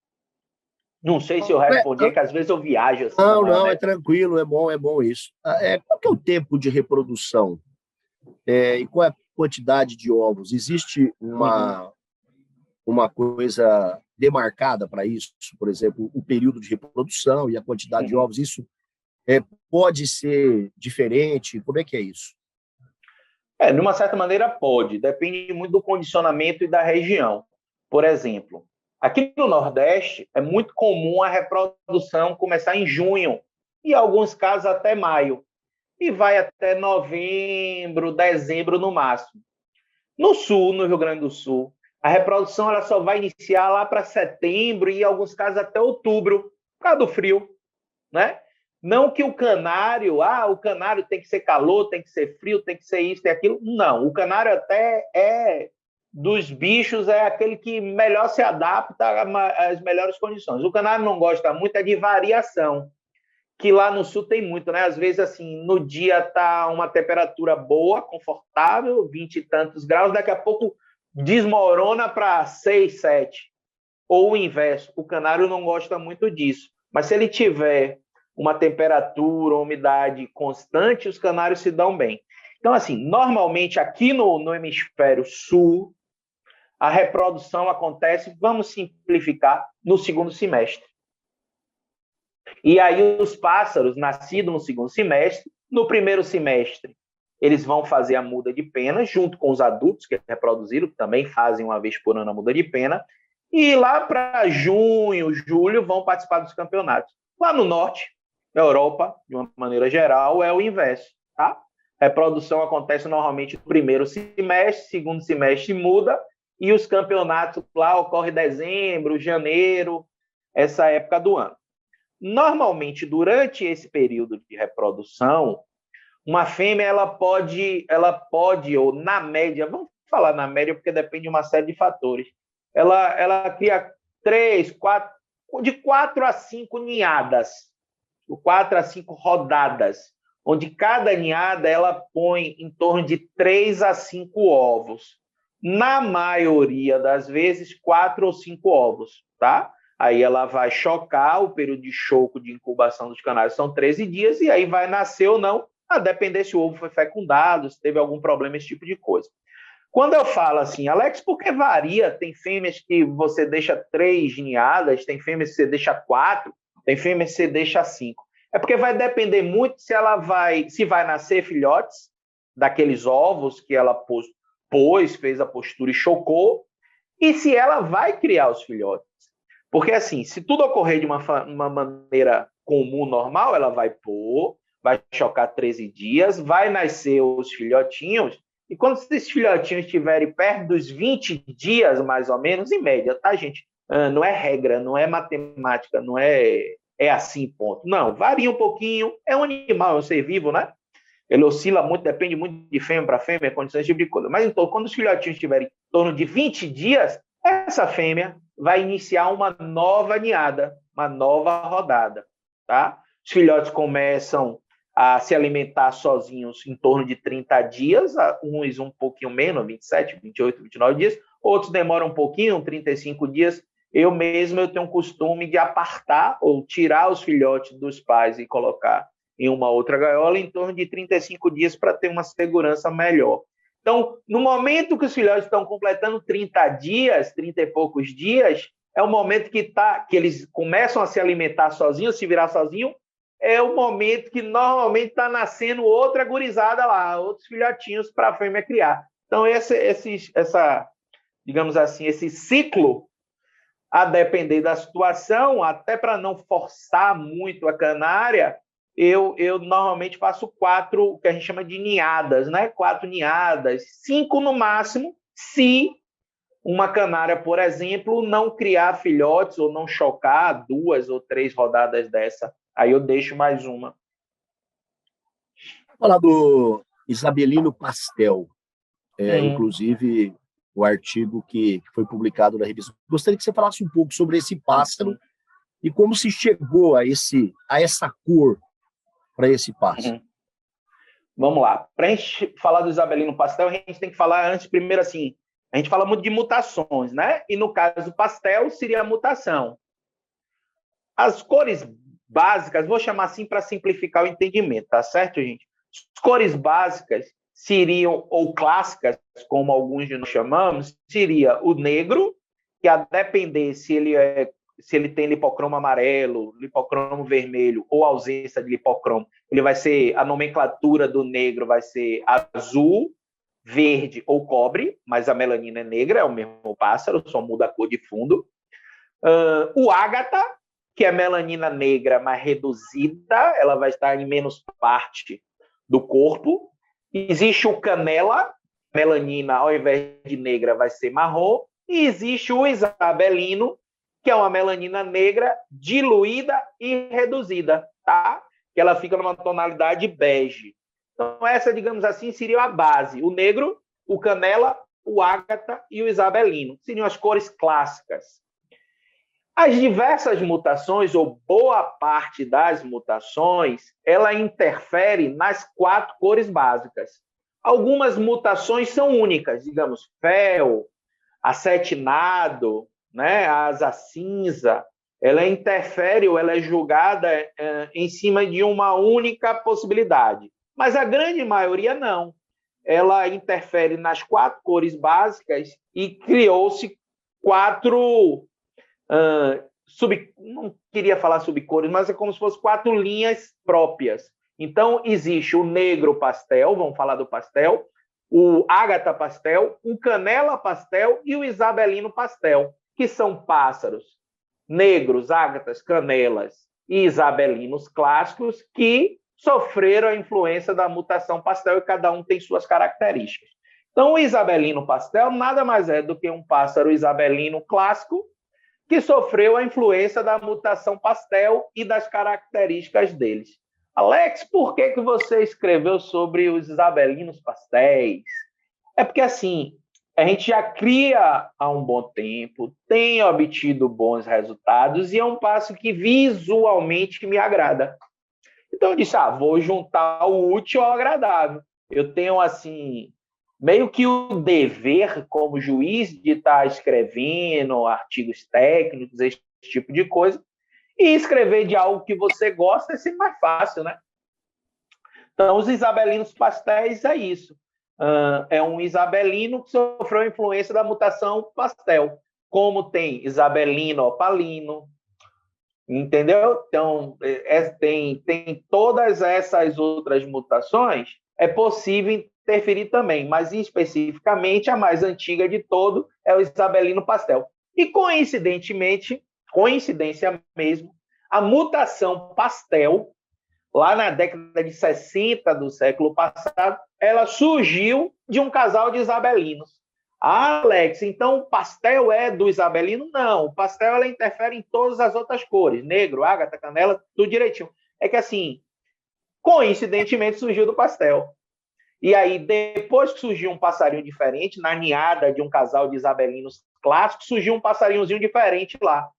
Não sei se eu respondi, que às vezes eu viajo assim. Não, é tranquilo, é bom isso. Qual que é o tempo de reprodução? E qual é a quantidade de ovos? Existe uma coisa demarcada para isso? Por exemplo, o período de reprodução e a quantidade de ovos, isso pode ser diferente? Como é que é isso? De uma certa maneira pode, depende muito do condicionamento e da região. Por exemplo, aqui no Nordeste, é muito comum a reprodução começar em junho, e em alguns casos até maio, e vai até novembro, dezembro no máximo. No Sul, no Rio Grande do Sul, a reprodução ela só vai iniciar lá para setembro e, em alguns casos, até outubro, por causa do frio, né? Não que o canário tem que ser calor, tem que ser frio, tem que ser isso, tem aquilo. Não, o canário até dos bichos é aquele que melhor se adapta às melhores condições. O canário não gosta muito de variação, que lá no sul tem muito, né? Às vezes, assim, no dia tá uma temperatura boa, confortável, 20 e tantos graus, daqui a pouco desmorona para 6, 7. Ou o inverso, o canário não gosta muito disso. Mas se ele tiver uma temperatura, uma umidade constante, os canários se dão bem. Então, assim, normalmente aqui no hemisfério sul, a reprodução acontece, vamos simplificar, no segundo semestre. E aí os pássaros, nascidos no segundo semestre, no primeiro semestre, eles vão fazer a muda de pena, junto com os adultos que reproduziram, que também fazem uma vez por ano a muda de pena, e lá para junho, julho, vão participar dos campeonatos. Lá no norte, na Europa, de uma maneira geral, é o inverso. Tá? A reprodução acontece normalmente no primeiro semestre, segundo semestre muda, e os campeonatos lá ocorrem em dezembro, janeiro, essa época do ano. Normalmente, durante esse período de reprodução, uma fêmea ela pode, ou na média, vamos falar na média, porque depende de uma série de fatores, ela cria 4 a 5 ninhadas, 4 a 5 rodadas, onde cada ninhada ela põe em torno de 3 a 5 ovos. Na maioria das vezes, 4 ou 5 ovos, tá? Aí ela vai chocar, o período de choco de incubação dos canários são 13 dias, e aí vai nascer ou não, a depender se o ovo foi fecundado, se teve algum problema, esse tipo de coisa. Quando eu falo assim, Alex, por que varia? Tem fêmeas que você deixa 3 ninhadas, tem fêmeas que você deixa 4, tem fêmeas que você deixa 5. É porque vai depender muito se vai nascer filhotes daqueles ovos que ela fez a postura e chocou, e se ela vai criar os filhotes. Porque, assim, se tudo ocorrer de uma maneira comum, normal, ela vai pôr, vai chocar 13 dias, vai nascer os filhotinhos, e quando esses filhotinhos estiverem perto dos 20 dias, mais ou menos, em média, tá, gente? Não é regra, não é matemática, não é assim, ponto. Não, varia um pouquinho, é um animal, é um ser vivo, né? Ele oscila muito, depende muito de fêmea para fêmea, condições, esse tipo de coisa. Mas, então, quando os filhotinhos estiverem em torno de 20 dias, essa fêmea vai iniciar uma nova ninhada, uma nova rodada, tá? Os filhotes começam a se alimentar sozinhos em torno de 30 dias, uns um pouquinho menos, 27, 28, 29 dias, outros demoram um pouquinho, 35 dias. Eu tenho o costume de apartar ou tirar os filhotes dos pais e colocar em uma outra gaiola em torno de 35 dias para ter uma segurança melhor. Então, no momento que os filhotes estão completando 30 dias, 30 e poucos dias, é o momento que eles começam a se alimentar sozinhos, se virar sozinhos, é o momento que normalmente está nascendo outra gurizada lá, outros filhotinhos para a fêmea criar. Então, digamos assim, esse ciclo, a depender da situação, até para não forçar muito a canária, eu normalmente faço 4, o que a gente chama de ninhadas, né? 4 ninhadas, 5 no máximo, se uma canária, por exemplo, não criar filhotes ou não chocar 2 ou 3 rodadas dessa. Aí eu deixo mais uma. Vou falar do Isabelino Pastel, inclusive o artigo que foi publicado na revista. Gostaria que você falasse um pouco sobre esse pássaro e como se chegou a essa cor para esse pássaro. Vamos lá. Para a gente falar do Isabelino Pastel, a gente tem que falar antes, primeiro assim, a gente fala muito de mutações, né? E no caso do pastel, seria a mutação. As cores básicas, vou chamar assim para simplificar o entendimento, tá certo, gente? As cores básicas seriam, ou clássicas, como alguns de nós chamamos, seria o negro, que a depender se ele tem lipocromo amarelo, lipocromo vermelho ou ausência de lipocromo, a nomenclatura do negro vai ser azul, verde ou cobre, mas a melanina é negra, é o mesmo pássaro, só muda a cor de fundo. O ágata, que é melanina negra, mas reduzida, ela vai estar em menos parte do corpo. Existe o canela, melanina, ao invés de negra, vai ser marrom. E existe o isabelino, que é uma melanina negra diluída e reduzida, tá? Que ela fica numa tonalidade bege. Então, essa, digamos assim, seria a base. O negro, o canela, o ágata e o isabelino. Seriam as cores clássicas. As diversas mutações, ou boa parte das mutações, ela interfere nas 4 cores básicas. Algumas mutações são únicas, digamos, fel, acetinado, né, a asa cinza, ela interfere ou ela é julgada em cima de uma única possibilidade. Mas a grande maioria não. Ela interfere nas 4 cores básicas e criou-se 4... não queria falar subcores, mas é como se fossem 4 linhas próprias. Então, existe o negro pastel, vamos falar do pastel, o ágata pastel, o canela pastel e o isabelino pastel, que são pássaros negros, ágatas, canelas e isabelinos clássicos que sofreram a influência da mutação pastel e cada um tem suas características. Então, o isabelino pastel nada mais é do que um pássaro isabelino clássico que sofreu a influência da mutação pastel e das características deles. Alex, por que você escreveu sobre os isabelinos pastéis? É porque, assim, a gente já cria há um bom tempo, tem obtido bons resultados e é um passo que visualmente me agrada. Então, eu disse, vou juntar o útil ao agradável. Eu tenho, assim, meio que o dever como juiz de estar escrevendo artigos técnicos, esse tipo de coisa, e escrever de algo que você gosta é sempre mais fácil, né? Então, os isabelinos pastéis é isso. É um isabelino que sofreu a influência da mutação pastel, como tem isabelino opalino, entendeu? Então, tem todas essas outras mutações, é possível interferir também, mas especificamente a mais antiga de todo é o isabelino pastel. E, coincidentemente, coincidência mesmo, a mutação pastel, lá na década de 60 do século passado, ela surgiu de um casal de isabelinos. Ah, Alex, então o pastel é do isabelino? Não, o pastel ela interfere em todas as outras cores, negro, ágata, canela, tudo direitinho. É que assim, coincidentemente surgiu do pastel. E aí, depois que surgiu um passarinho diferente, na ninhada de um casal de isabelinos clássicos, surgiu um passarinhozinho diferente lá.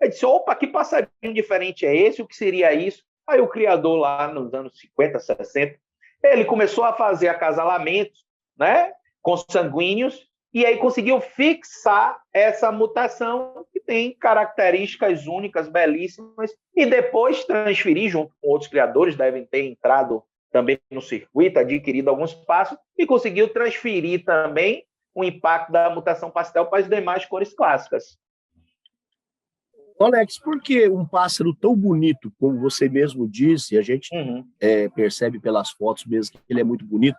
Eu disse, opa, que passarinho diferente é esse? O que seria isso? Aí o criador, lá nos anos 50, 60, ele começou a fazer acasalamentos, né, consanguíneos, e aí conseguiu fixar essa mutação que tem características únicas, belíssimas, e depois transferir, junto com outros criadores, devem ter entrado também no circuito, adquirido alguns passos, e conseguiu transferir também o impacto da mutação pastel para as demais cores clássicas. Alex, por que um pássaro tão bonito, como você mesmo disse, a gente percebe pelas fotos mesmo que ele é muito bonito,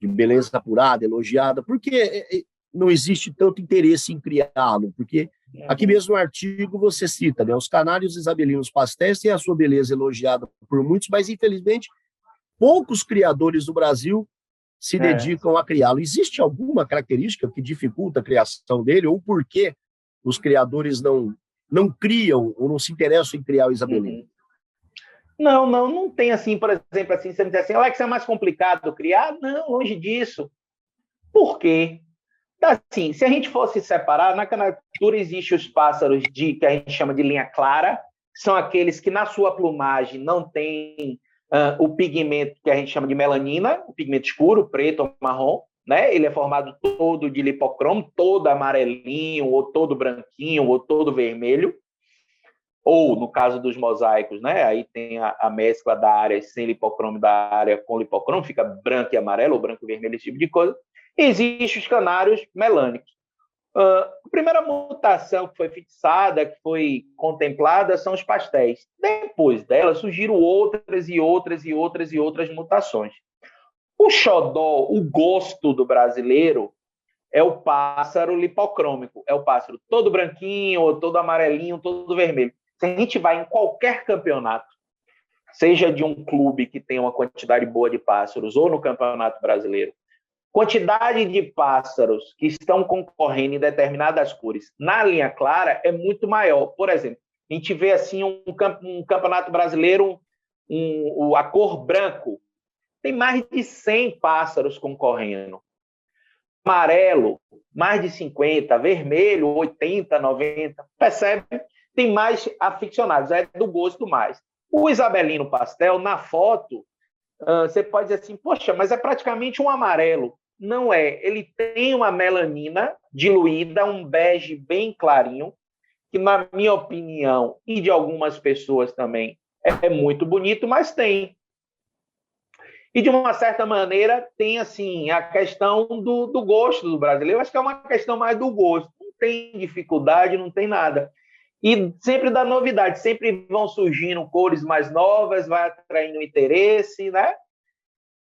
de beleza apurada, elogiada, por que não existe tanto interesse em criá-lo? Porque aqui mesmo no artigo você cita, né, os canários isabelinos pastéis têm a sua beleza elogiada por muitos, mas infelizmente poucos criadores do Brasil se dedicam a criá-lo. Existe alguma característica que dificulta a criação dele, ou por que os criadores não criam ou não se interessam em criar o isabelino? Não tem assim, por exemplo, assim, você me diz assim, Alex, é mais complicado criar? Não, longe disso. Por quê? Assim, se a gente fosse separar, na canacultura existem os pássaros que a gente chama de linha clara, que são aqueles que na sua plumagem não tem o pigmento que a gente chama de melanina, o pigmento escuro, preto ou marrom, né? Ele é formado todo de lipocromo, todo amarelinho, ou todo branquinho, ou todo vermelho. Ou, no caso dos mosaicos, né? Aí tem a mescla da área sem lipocromo da área com lipocromo, fica branco e amarelo, ou branco e vermelho, esse tipo de coisa. E existem os canários melânicos. A primeira mutação que foi fixada, que foi contemplada, são os pastéis. Depois dela, surgiram outras e outras e outras e outras mutações. O xodó, o gosto do brasileiro, é o pássaro lipocrômico. É o pássaro todo branquinho, ou todo amarelinho, todo vermelho. Se a gente vai em qualquer campeonato, seja de um clube que tem uma quantidade boa de pássaros, ou no Campeonato Brasileiro, quantidade de pássaros que estão concorrendo em determinadas cores na linha clara é muito maior. Por exemplo, a gente vê assim um Campeonato Brasileiro, a cor branco, tem mais de 100 pássaros concorrendo. Amarelo, mais de 50, vermelho, 80, 90, percebe? Tem mais aficionados, é do gosto mais. O isabelino pastel, na foto, você pode dizer assim, poxa, mas é praticamente um amarelo. Não é, ele tem uma melanina diluída, um bege bem clarinho, que na minha opinião, e de algumas pessoas também, é muito bonito, mas tem. E, de uma certa maneira, tem assim a questão do gosto do brasileiro. Eu acho que é uma questão mais do gosto. Não tem dificuldade, não tem nada. E sempre dá novidade, sempre vão surgindo cores mais novas, vai atraindo interesse, né?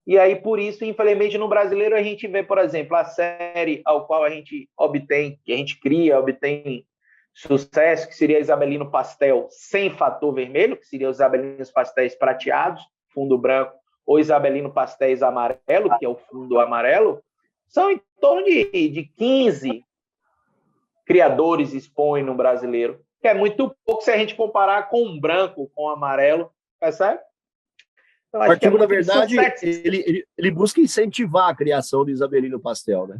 E aí, por isso, infelizmente, no brasileiro, a gente vê, por exemplo, a série ao qual a gente obtém, que a gente cria, obtém sucesso, que seria Isabelino Pastel sem fator vermelho, que seria os Isabelinos Pastéis prateados, fundo branco, ou Isabelino Pastéis amarelo, que é o fundo amarelo, são em torno de 15 criadores expõem no brasileiro, que é muito pouco se a gente comparar com um branco, com um amarelo, percebe? Então, o artigo, na verdade, ele busca incentivar a criação do isabelino pastel, né?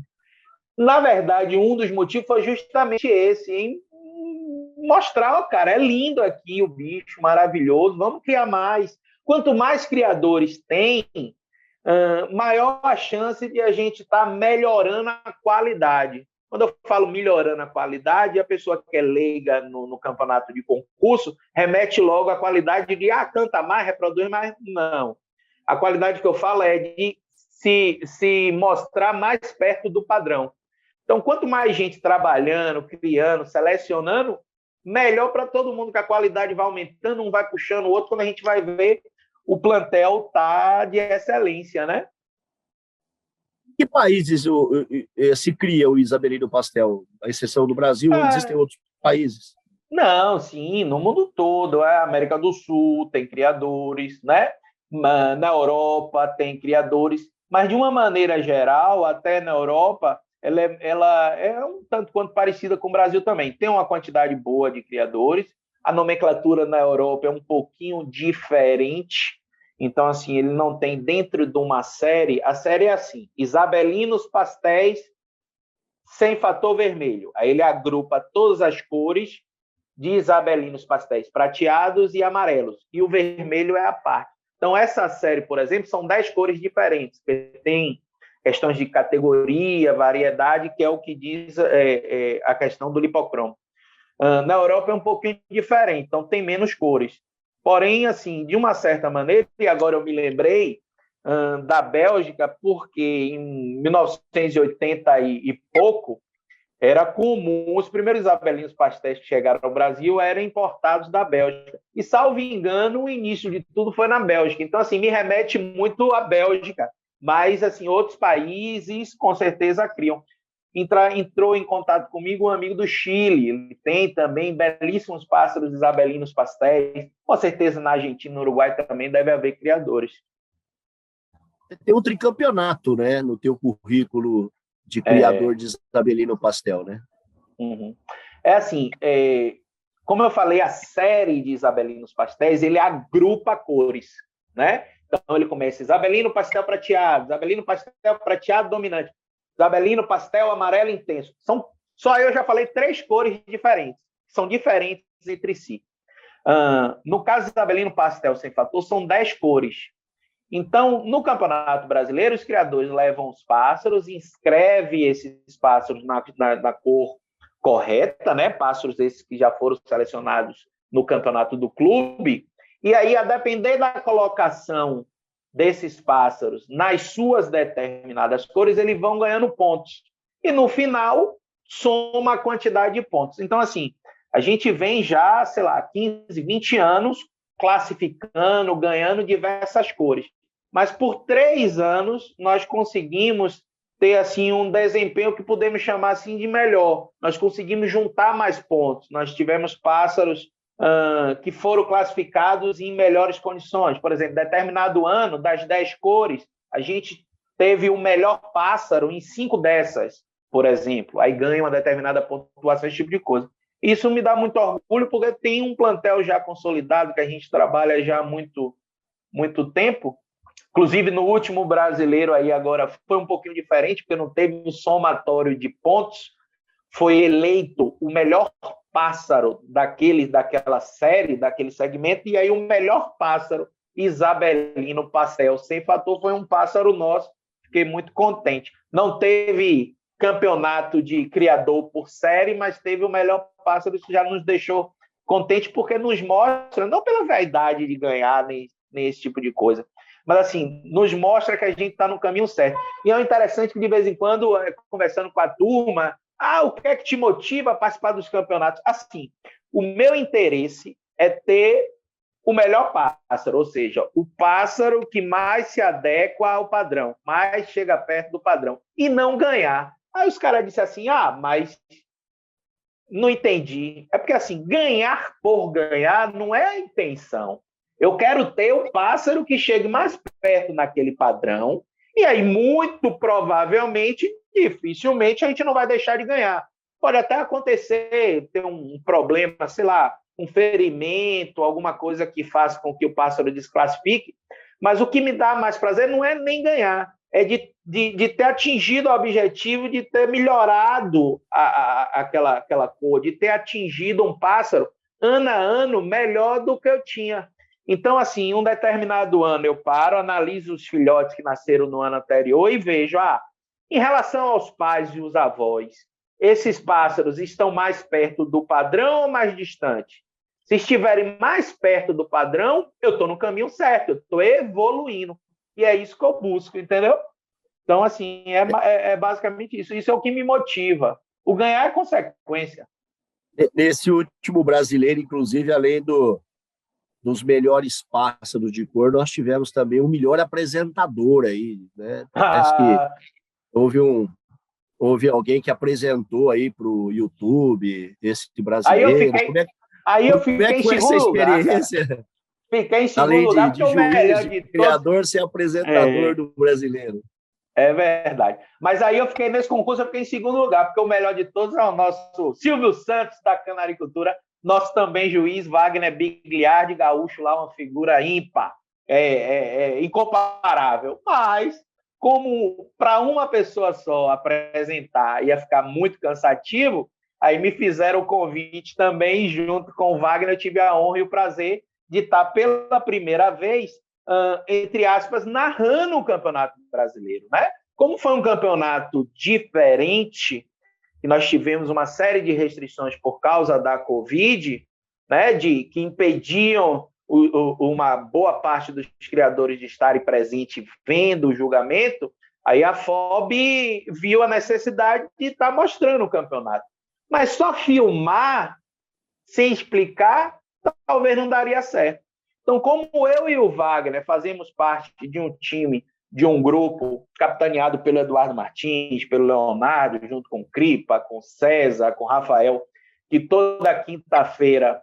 Na verdade, um dos motivos foi justamente esse, em mostrar, cara, é lindo aqui o bicho, maravilhoso, vamos criar mais. Quanto mais criadores tem, maior a chance de a gente estar melhorando a qualidade. Quando eu falo melhorando a qualidade, a pessoa que é leiga no campeonato de concurso remete logo à qualidade de canta mais, reproduz mais. Não. A qualidade que eu falo é de se mostrar mais perto do padrão. Então, quanto mais gente trabalhando, criando, selecionando, melhor para todo mundo, que a qualidade vai aumentando, um vai puxando o outro, quando a gente vai ver, o plantel está de excelência, né? Que países se cria o isabelino pastel? A exceção do Brasil, existem outros países? Não, sim, no mundo todo. A América do Sul tem criadores, né? Na Europa tem criadores, mas de uma maneira geral, até na Europa, ela é um tanto quanto parecida com o Brasil também. Tem uma quantidade boa de criadores. A nomenclatura na Europa é um pouquinho diferente. Então, assim, ele não tem dentro de uma série. A série é assim: Isabelinos Pastéis sem fator vermelho. Aí ele agrupa todas as cores de isabelinos pastéis prateados e amarelos, e o vermelho é a parte. Então, essa série, por exemplo, são 10 cores diferentes, tem questões de categoria, variedade, que é o que diz a questão do lipocromo. Na Europa é um pouquinho diferente, então tem menos cores. Porém, assim, de uma certa maneira, e agora eu me lembrei da Bélgica, porque em 1980 e pouco, era comum, os primeiros isabelinos pastéis que chegaram ao Brasil eram importados da Bélgica. E, salvo engano, o início de tudo foi na Bélgica. Então, assim, me remete muito à Bélgica. Mas, assim, outros países, com certeza, criam. Entrou em contato comigo um amigo do Chile. Ele tem também belíssimos pássaros isabelinos pastéis. Com certeza, na Argentina e no Uruguai também deve haver criadores. Tem um tricampeonato, né, no teu currículo de criador de isabelino pastel, né? Uhum. É assim, como eu falei, a série de isabelinos pastéis, ele agrupa cores, né? Então ele começa isabelino pastel prateado, isabelino pastel prateado dominante, isabelino pastel amarelo intenso. Só eu já falei 3 cores diferentes, são diferentes entre si. No caso do isabelino pastel sem fator, são 10 cores. Então, no Campeonato Brasileiro, os criadores levam os pássaros, inscrevem esses pássaros na cor correta, né? Pássaros esses que já foram selecionados no campeonato do clube. E aí, a depender da colocação desses pássaros nas suas determinadas cores, eles vão ganhando pontos. E no final, soma a quantidade de pontos. Então, assim, a gente vem já, sei lá, 15, 20 anos classificando, ganhando diversas cores. Mas por 3 anos nós conseguimos ter assim um desempenho que podemos chamar assim de melhor. Nós conseguimos juntar mais pontos. Nós tivemos pássaros que foram classificados em melhores condições. Por exemplo, determinado ano, das 10 cores, a gente teve o melhor pássaro em 5 dessas, por exemplo. Aí ganha uma determinada pontuação, esse tipo de coisa. Isso me dá muito orgulho, porque tem um plantel já consolidado, que a gente trabalha já há muito tempo. Inclusive, no último brasileiro aí agora foi um pouquinho diferente, porque não teve um somatório de pontos. Foi eleito o melhor pássaro daquela série, daquele segmento, e aí o melhor pássaro isabelino pastel sem fator foi um pássaro nosso. Fiquei muito contente. Não teve campeonato de criador por série, mas teve o melhor pássaro. Isso já nos deixou contente, porque nos mostra, não pela vaidade de ganhar, nem esse tipo de coisa, mas assim, nos mostra que a gente está no caminho certo. E é interessante que de vez em quando, conversando com a turma, o que é que te motiva a participar dos campeonatos? Assim, o meu interesse é ter o melhor pássaro, ou seja, o pássaro que mais se adequa ao padrão, mais chega perto do padrão, e não ganhar. Aí os caras disseram assim, mas não entendi. É porque assim, ganhar por ganhar não é a intenção. Eu quero ter o pássaro que chegue mais perto naquele padrão, e aí, muito provavelmente, dificilmente, a gente não vai deixar de ganhar. Pode até acontecer, ter um problema, sei lá, um ferimento, alguma coisa que faça com que o pássaro desclassifique, mas o que me dá mais prazer não é nem ganhar, é de ter atingido o objetivo, de ter melhorado aquela cor, de ter atingido um pássaro, ano a ano, melhor do que eu tinha. Então, assim, um determinado ano eu paro, analiso os filhotes que nasceram no ano anterior e vejo, em relação aos pais e os avós, esses pássaros estão mais perto do padrão ou mais distante? Se estiverem mais perto do padrão, eu estou no caminho certo, eu estou evoluindo. E é isso que eu busco, entendeu? Então, assim, é basicamente isso. Isso é o que me motiva. O ganhar é consequência. Nesse último brasileiro, inclusive, além dos melhores pássaros de cor, nós tivemos também o melhor apresentador aí, né? Parece que houve alguém que apresentou aí para o YouTube esse brasileiro. Aí Aí eu Como é fiquei que em foi essa segundo lugar, cara. experiência? Fiquei em segundo Além lugar de porque o melhor juiz, de de todos. criador, ser apresentador É, do brasileiro. é verdade. Mas aí eu fiquei nesse concurso, eu fiquei em segundo lugar, porque o melhor de todos é o nosso Silvio Santos, da Canaricultura, nosso também juiz, Wagner Bigliardi, gaúcho lá, uma figura ímpar, incomparável. Mas, como para uma pessoa só apresentar ia ficar muito cansativo, aí me fizeram o convite também, junto com o Wagner, eu tive a honra e o prazer de estar pela primeira vez entre aspas, narrando o Campeonato Brasileiro, né? Como foi um campeonato diferente, e nós tivemos uma série de restrições por causa da Covid, né, que impediam uma boa parte dos criadores de estarem presentes vendo o julgamento, aí a FOB viu a necessidade de estar mostrando o campeonato. Mas só filmar, sem explicar, talvez não daria certo. Então, como eu e o Wagner fazemos parte de um time, de um grupo capitaneado pelo Eduardo Martins, pelo Leonardo, junto com o Cripa, com o César, com o Rafael, que toda quinta-feira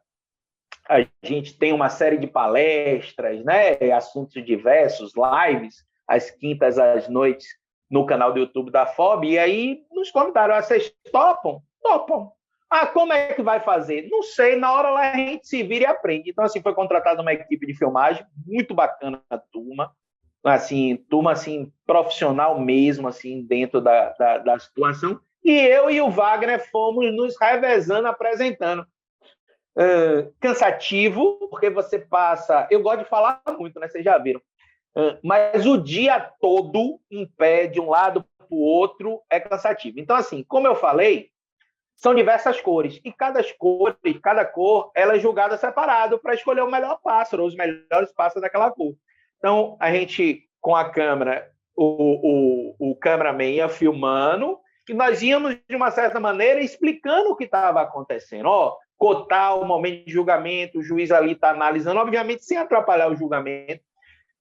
a gente tem uma série de palestras, né, assuntos diversos, lives, às quintas, às noites, no canal do YouTube da FOB, e aí nos convidaram, vocês topam? Topam. Ah, como é que vai fazer? Não sei, na hora lá a gente se vira e aprende. Então, assim, foi contratada uma equipe de filmagem, muito bacana a turma assim, profissional mesmo, assim, dentro da situação, e eu e o Wagner fomos nos revezando, apresentando. Cansativo, porque você passa... Eu gosto de falar muito, né? Vocês já viram. Mas o dia todo em pé, de um lado para o outro, é cansativo. Então, assim, como eu falei, são diversas cores, e cada cor ela é julgada separado para escolher o melhor pássaro, os melhores pássaros daquela cor. Então, a gente, com a câmera, o cameraman ia filmando, e nós íamos, de uma certa maneira, explicando o que estava acontecendo. Ó, cotar o momento de julgamento, o juiz ali está analisando, obviamente sem atrapalhar o julgamento,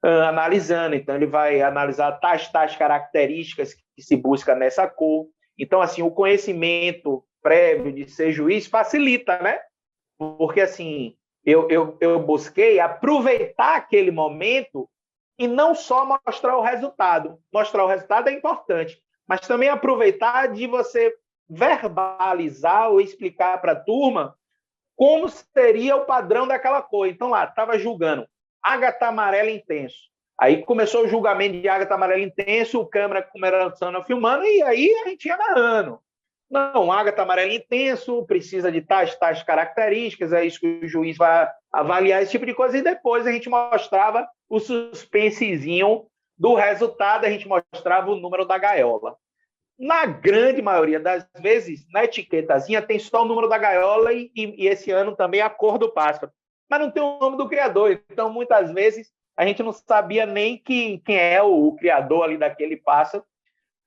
analisando. Então, ele vai analisar tais características que se busca nessa cor. Então, assim, o conhecimento prévio de ser juiz facilita, né? Porque, assim, eu busquei aproveitar aquele momento e não só mostrar o resultado. Mostrar o resultado é importante, mas também aproveitar de você verbalizar ou explicar para a turma como seria o padrão daquela cor. Então, lá, estava julgando ágata amarela intenso. Aí começou o julgamento de ágata amarela intenso, o câmera começando a filmando, e aí a gente ia narrando. Não, ágata amarela intenso, precisa de tais características, é isso que o juiz vai avaliar, esse tipo de coisa, e depois a gente mostrava o suspensezinho do resultado, a gente mostrava o número da gaiola. Na grande maioria das vezes, na etiquetazinha tem só o número da gaiola e esse ano também a cor do pássaro. Mas não tem o nome do criador. Então, muitas vezes, a gente não sabia nem quem é o criador ali daquele pássaro.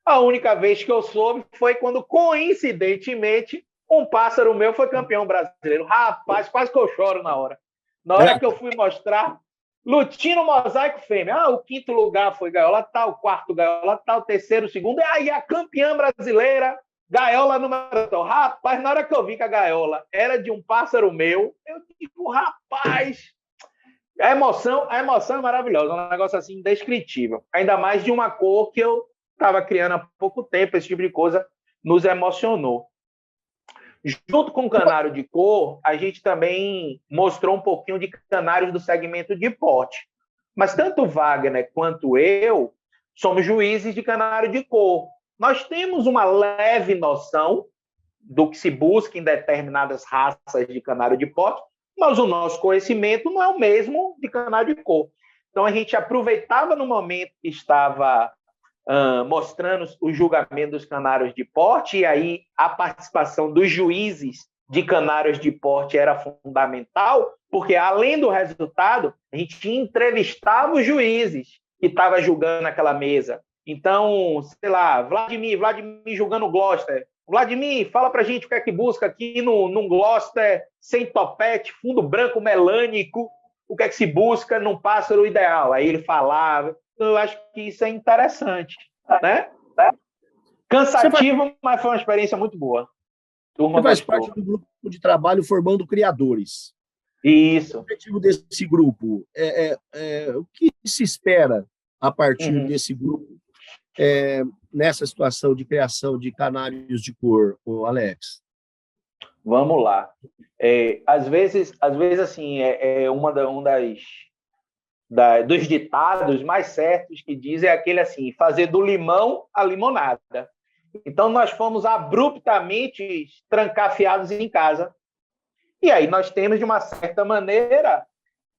A única vez que eu soube foi quando, coincidentemente, um pássaro meu foi campeão brasileiro. Rapaz, quase que eu choro na hora. Na hora que eu fui mostrar, Lutino Mosaico Fêmea. O quinto lugar foi gaiola tal, o quarto gaiola tal, o terceiro, o segundo. E aí a campeã brasileira, gaiola número tal. Rapaz, na hora que eu vi que a gaiola era de um pássaro meu, eu digo, rapaz, a emoção é maravilhosa, um negócio assim indescritível. Ainda mais de uma cor que eu estava criando há pouco tempo, esse tipo de coisa nos emocionou. Junto com o canário de cor, a gente também mostrou um pouquinho de canários do segmento de porte. Mas tanto o Wagner quanto eu somos juízes de canário de cor. Nós temos uma leve noção do que se busca em determinadas raças de canário de porte, mas o nosso conhecimento não é o mesmo de canário de cor. Então, a gente aproveitava no momento que estava mostrando o julgamento dos canários de porte, e aí a participação dos juízes de canários de porte era fundamental, porque além do resultado, a gente entrevistava os juízes que estavam julgando aquela mesa. Então, sei lá, Vladimir julgando Gloucester. Vladimir, fala pra gente o que é que busca aqui num Gloucester sem topete, fundo branco melânico, o que é que se busca num pássaro ideal. Aí ele falava. Eu acho que isso é interessante, né? Cansativo, mas foi uma experiência muito boa. Turma Você faz gostou. parte do grupo de trabalho formando criadores. Isso. O objetivo desse grupo o que se espera a partir Uhum. desse grupo nessa situação de criação de canários de cor, Alex? Vamos lá. Às vezes assim, dos ditados mais certos que diz é aquele assim, fazer do limão a limonada. Então, nós fomos abruptamente trancafiados em casa. E aí nós temos, de uma certa maneira,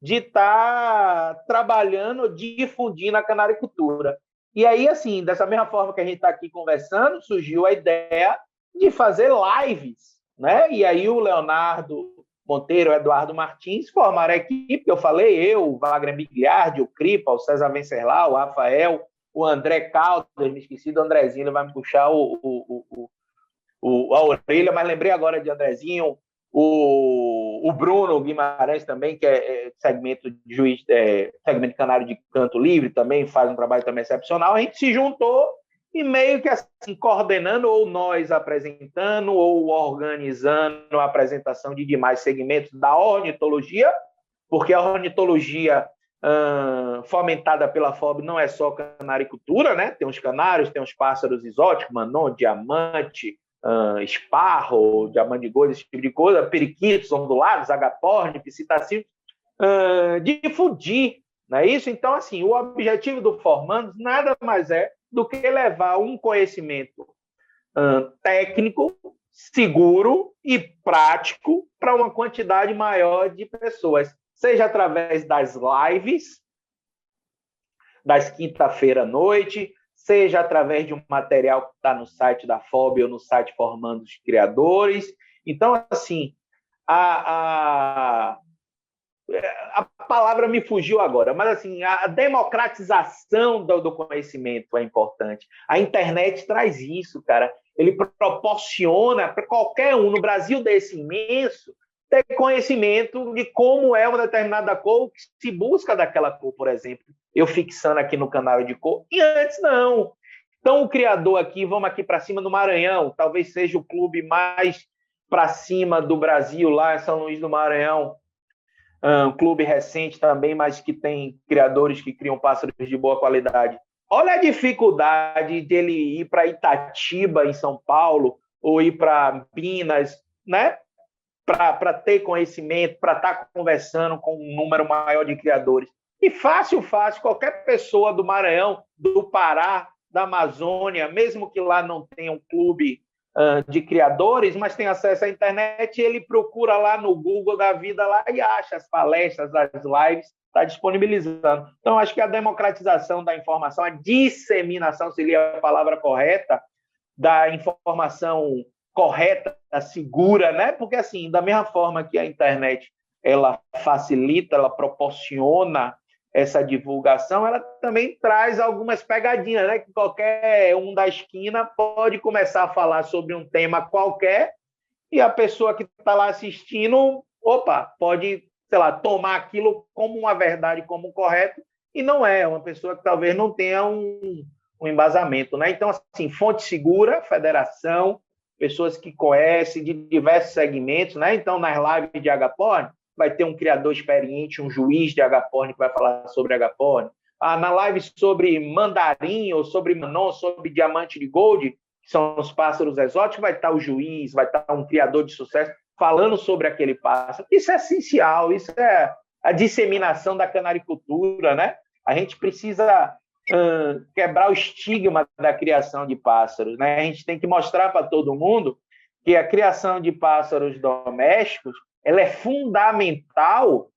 de estar trabalhando, difundindo a canaricultura. E aí, assim, dessa mesma forma que a gente está aqui conversando, surgiu a ideia de fazer lives, né? E aí o Leonardo Monteiro, o Eduardo Martins formaram a equipe, eu falei, eu, o Wagner Migliardi, o Cripa, o César Venceslau, o Rafael, o André Caldas, me esqueci do Andrezinho, ele vai me puxar a orelha, mas lembrei agora de Andrezinho, o Bruno Guimarães também, que é segmento de juiz, segmento canário de canto livre, também faz um trabalho também excepcional. A gente se juntou e meio que assim, coordenando, ou nós apresentando, ou organizando a apresentação de demais segmentos da ornitologia, porque a ornitologia fomentada pela FOB não é só canaricultura, né? Tem os canários, tem os pássaros exóticos, manon, diamante, esparro, diamante de gold, esse tipo de coisa, periquitos, ondulados, agaporni, psitacídeos, difundir, não é isso? Então, assim, o objetivo do Formandos nada mais é do que levar um conhecimento técnico, seguro e prático para uma quantidade maior de pessoas, seja através das lives, das quinta-feira à noite, seja através de um material que está no site da FOB ou no site Formando os Criadores. Então, assim, a palavra me fugiu agora, mas assim, a democratização do conhecimento é importante. A internet traz isso, cara. Ele proporciona para qualquer um, no Brasil desse imenso, ter conhecimento de como é uma determinada cor, o que se busca daquela cor, por exemplo. Eu fixando aqui no canário de cor, e antes não. Então, o criador aqui, vamos aqui para cima do Maranhão, talvez seja o clube mais para cima do Brasil, lá em São Luís do Maranhão, um clube recente também, mas que tem criadores que criam pássaros de boa qualidade. Olha a dificuldade dele ir para Itatiba, em São Paulo, ou ir para Minas, né? Para ter conhecimento, para estar conversando com um número maior de criadores. E fácil, qualquer pessoa do Maranhão, do Pará, da Amazônia, mesmo que lá não tenha um clube de criadores, mas tem acesso à internet, ele procura lá no Google da vida lá e acha as palestras, as lives, está disponibilizando. Então, acho que a democratização da informação, a disseminação, seria a palavra correta, da informação correta, segura, né? Porque, assim, da mesma forma que a internet ela facilita, ela proporciona essa divulgação, ela também traz algumas pegadinhas, né? Que qualquer um da esquina pode começar a falar sobre um tema qualquer e a pessoa que está lá assistindo, pode, sei lá, tomar aquilo como uma verdade, como correto, e não é. Uma pessoa que talvez não tenha um embasamento, né? Então, assim, fonte segura, federação, pessoas que conhecem de diversos segmentos, né? Então, nas lives de agaporni, vai ter um criador experiente, um juiz de agaporni que vai falar sobre agaporni. Na live sobre mandarim, ou sobre manon, sobre diamante de gold, que são os pássaros exóticos, vai estar o juiz, vai estar um criador de sucesso falando sobre aquele pássaro. Isso é essencial, isso é a disseminação da canaricultura, né? A gente precisa quebrar o estigma da criação de pássaros, né? A gente tem que mostrar para todo mundo que a criação de pássaros domésticos ela é fundamental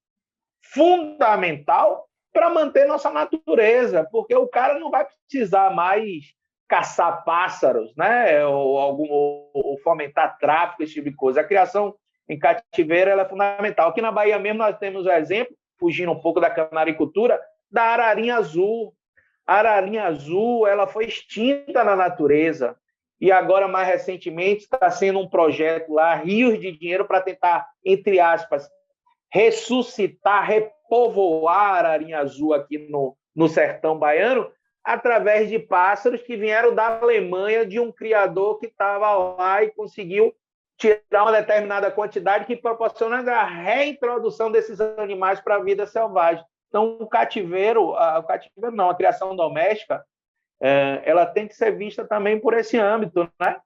para manter nossa natureza, porque o cara não vai precisar mais caçar pássaros, né? ou fomentar tráfico, esse tipo de coisa. A criação em cativeiro ela é fundamental. Aqui na Bahia mesmo nós temos o exemplo, fugindo um pouco da canaricultura, da ararinha azul. A ararinha azul ela foi extinta na natureza e agora, mais recentemente, está sendo um projeto lá, rios de dinheiro para tentar, entre aspas, ressuscitar, repovoar a ararinha azul aqui no sertão baiano, através de pássaros que vieram da Alemanha, de um criador que estava lá e conseguiu tirar uma determinada quantidade que proporciona a reintrodução desses animais para a vida selvagem. Então, o cativeiro não, a criação doméstica, ela tem que ser vista também por esse âmbito, né?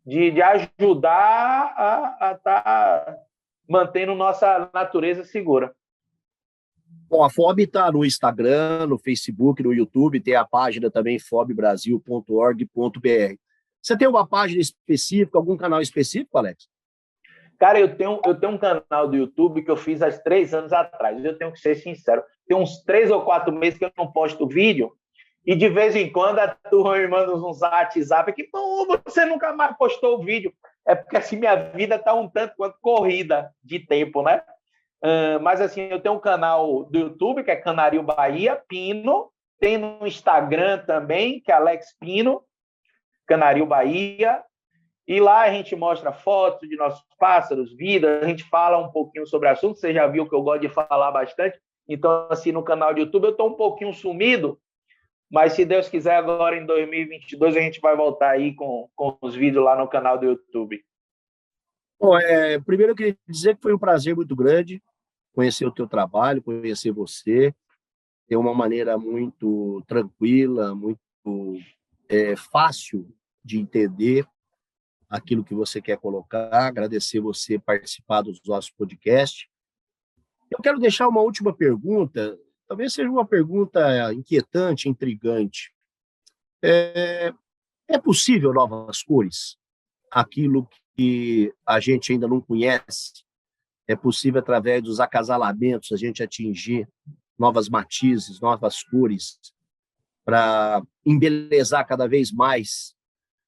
De ajudar a estar mantendo nossa natureza segura. Bom, a FOB está no Instagram, no Facebook, no YouTube, tem a página também fobbrasil.org.br. Você tem uma página específica, algum canal específico, Alex? Cara, eu tenho um canal do YouTube que eu fiz há 3 anos atrás. Eu tenho que ser sincero. Tem uns 3 ou 4 meses que eu não posto vídeo e de vez em quando a turma me manda uns WhatsApp que você nunca mais postou o vídeo. É porque assim minha vida está um tanto quanto corrida de tempo, né? Mas assim, eu tenho um canal do YouTube que é Canarinho Bahia Pino. Tem no Instagram também, que é Alex Pino, Canarinho Bahia. E lá a gente mostra fotos de nossos pássaros, vida, a gente fala um pouquinho sobre o assunto. Você já viu que eu gosto de falar bastante. Então, assim, no canal do YouTube eu estou um pouquinho sumido, mas se Deus quiser, agora em 2022 a gente vai voltar aí com os vídeos lá no canal do YouTube. Bom, primeiro eu queria dizer que foi um prazer muito grande conhecer o teu trabalho, conhecer você. Tem uma maneira muito tranquila, muito fácil de entender aquilo que você quer colocar. Agradecer você participar dos nossos podcasts. Eu quero deixar uma última pergunta, talvez seja uma pergunta inquietante, intrigante. É possível novas cores? Aquilo que a gente ainda não conhece, é possível, através dos acasalamentos, a gente atingir novas matizes, novas cores, para embelezar cada vez mais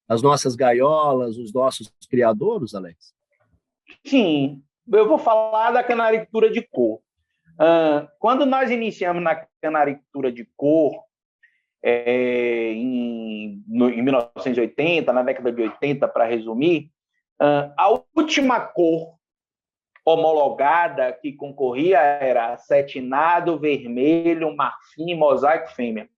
as nossas gaiolas, os nossos criadouros, Alex? Sim, eu vou falar da canaricultura de cor. Quando nós iniciamos na canaricultura de cor, em 1980, na década de 80, para resumir, a última cor homologada que concorria era acetinado, vermelho, marfim, mosaico fêmea.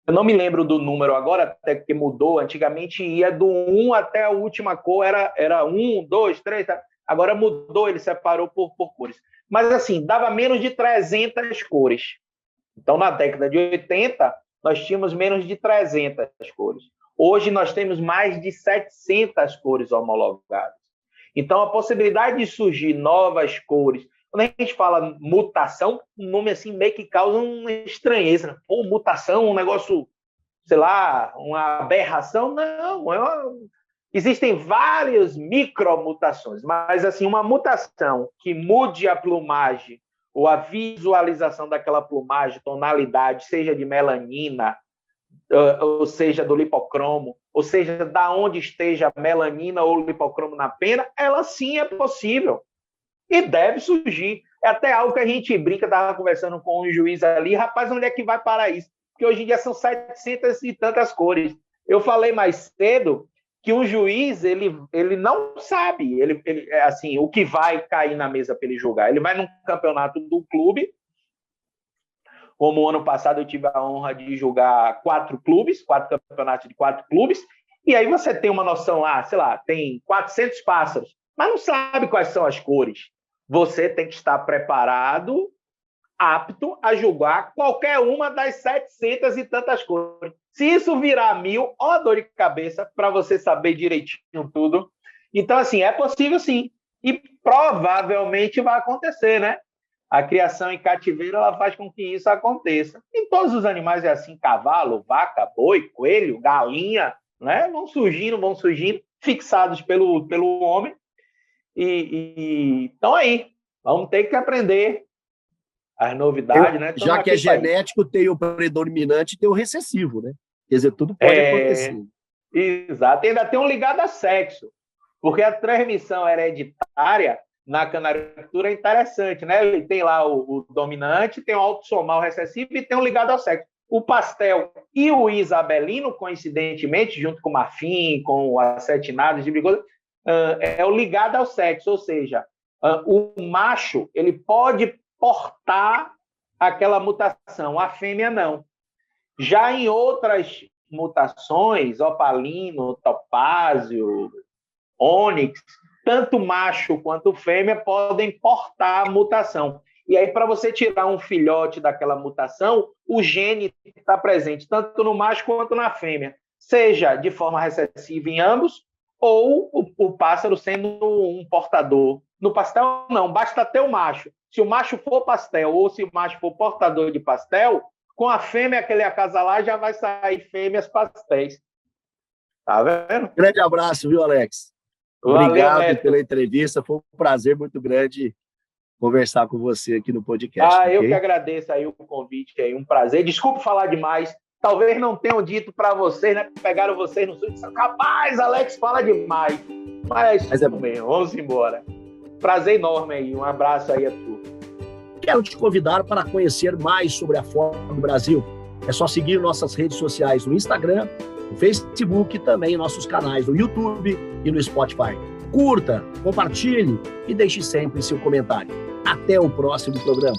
Eu não me lembro do número agora, até porque mudou. Antigamente ia do 1 até a última cor, era 1, 2, 3, tá? Agora mudou, ele separou por cores. Mas, assim, dava menos de 300 cores. Então, na década de 80, nós tínhamos menos de 300 cores. Hoje, nós temos mais de 700 cores homologadas. Então, a possibilidade de surgir novas cores... Quando a gente fala mutação, um nome assim meio que causa uma estranheza. Pô, mutação, um negócio, sei lá, uma aberração. Não, existem várias micromutações, mas assim, uma mutação que mude a plumagem ou a visualização daquela plumagem, tonalidade, seja de melanina, ou seja, do lipocromo, ou seja, da onde esteja a melanina ou lipocromo na pena, ela sim é possível. E deve surgir. É até algo que a gente brinca, estava conversando com um juiz ali, rapaz, onde é que vai parar isso? Porque hoje em dia são 700 e tantas cores. Eu falei mais cedo que um juiz, ele não sabe assim, o que vai cair na mesa para ele julgar. Ele vai num campeonato do clube, como ano passado eu tive a honra de julgar 4 campeonatos de 4 clubes, e aí você tem uma noção lá, sei lá, tem 400 pássaros, mas não sabe quais são as cores. Você tem que estar preparado, apto a julgar qualquer uma das 700 e tantas cores. Se isso virar 1000, ó a dor de cabeça para você saber direitinho tudo. Então, assim, é possível sim. E provavelmente vai acontecer, né? A criação em cativeiro, ela faz com que isso aconteça. Em todos os animais é assim, cavalo, vaca, boi, coelho, galinha, né? Vão surgindo, fixados pelo homem. Então aí, vamos ter que aprender as novidades, né? Já que é genético, tem o predominante e tem o recessivo, né? Quer dizer, tudo pode acontecer. Exato, e ainda tem um ligado a sexo, porque a transmissão hereditária na canaricultura é interessante, né? Ele tem lá o dominante, tem o autossomal recessivo e tem um ligado ao sexo. O pastel e o isabelino, coincidentemente, junto com o marfim, com o acetinado, de coisa, é o ligado ao sexo, ou seja, o macho ele pode portar aquela mutação, a fêmea não. Já em outras mutações, opalino, topázio, ônix, tanto macho quanto fêmea podem portar a mutação. E aí, para você tirar um filhote daquela mutação, o gene está presente tanto no macho quanto na fêmea, seja de forma recessiva em ambos, ou o pássaro sendo um portador. No pastel, não, basta ter o macho. Se o macho for pastel ou se o macho for portador de pastel, com a fêmea que ele acasalar, já vai sair fêmeas pastéis. Tá vendo? Grande abraço, viu, Alex? Obrigado pela entrevista. Foi um prazer muito grande conversar com você aqui no podcast. Eu que agradeço aí o convite, aí, um prazer. Desculpe falar demais. Talvez não tenham dito para vocês, né? Pegaram vocês no sul e disseram, rapaz, Alex fala demais. Mas é mesmo, vamos embora. Prazer enorme aí. Um abraço aí a todos. Quero te convidar para conhecer mais sobre a Ford Brasil. É só seguir nossas redes sociais no Instagram, no Facebook e também nossos canais no YouTube e no Spotify. Curta, compartilhe e deixe sempre seu comentário. Até o próximo programa.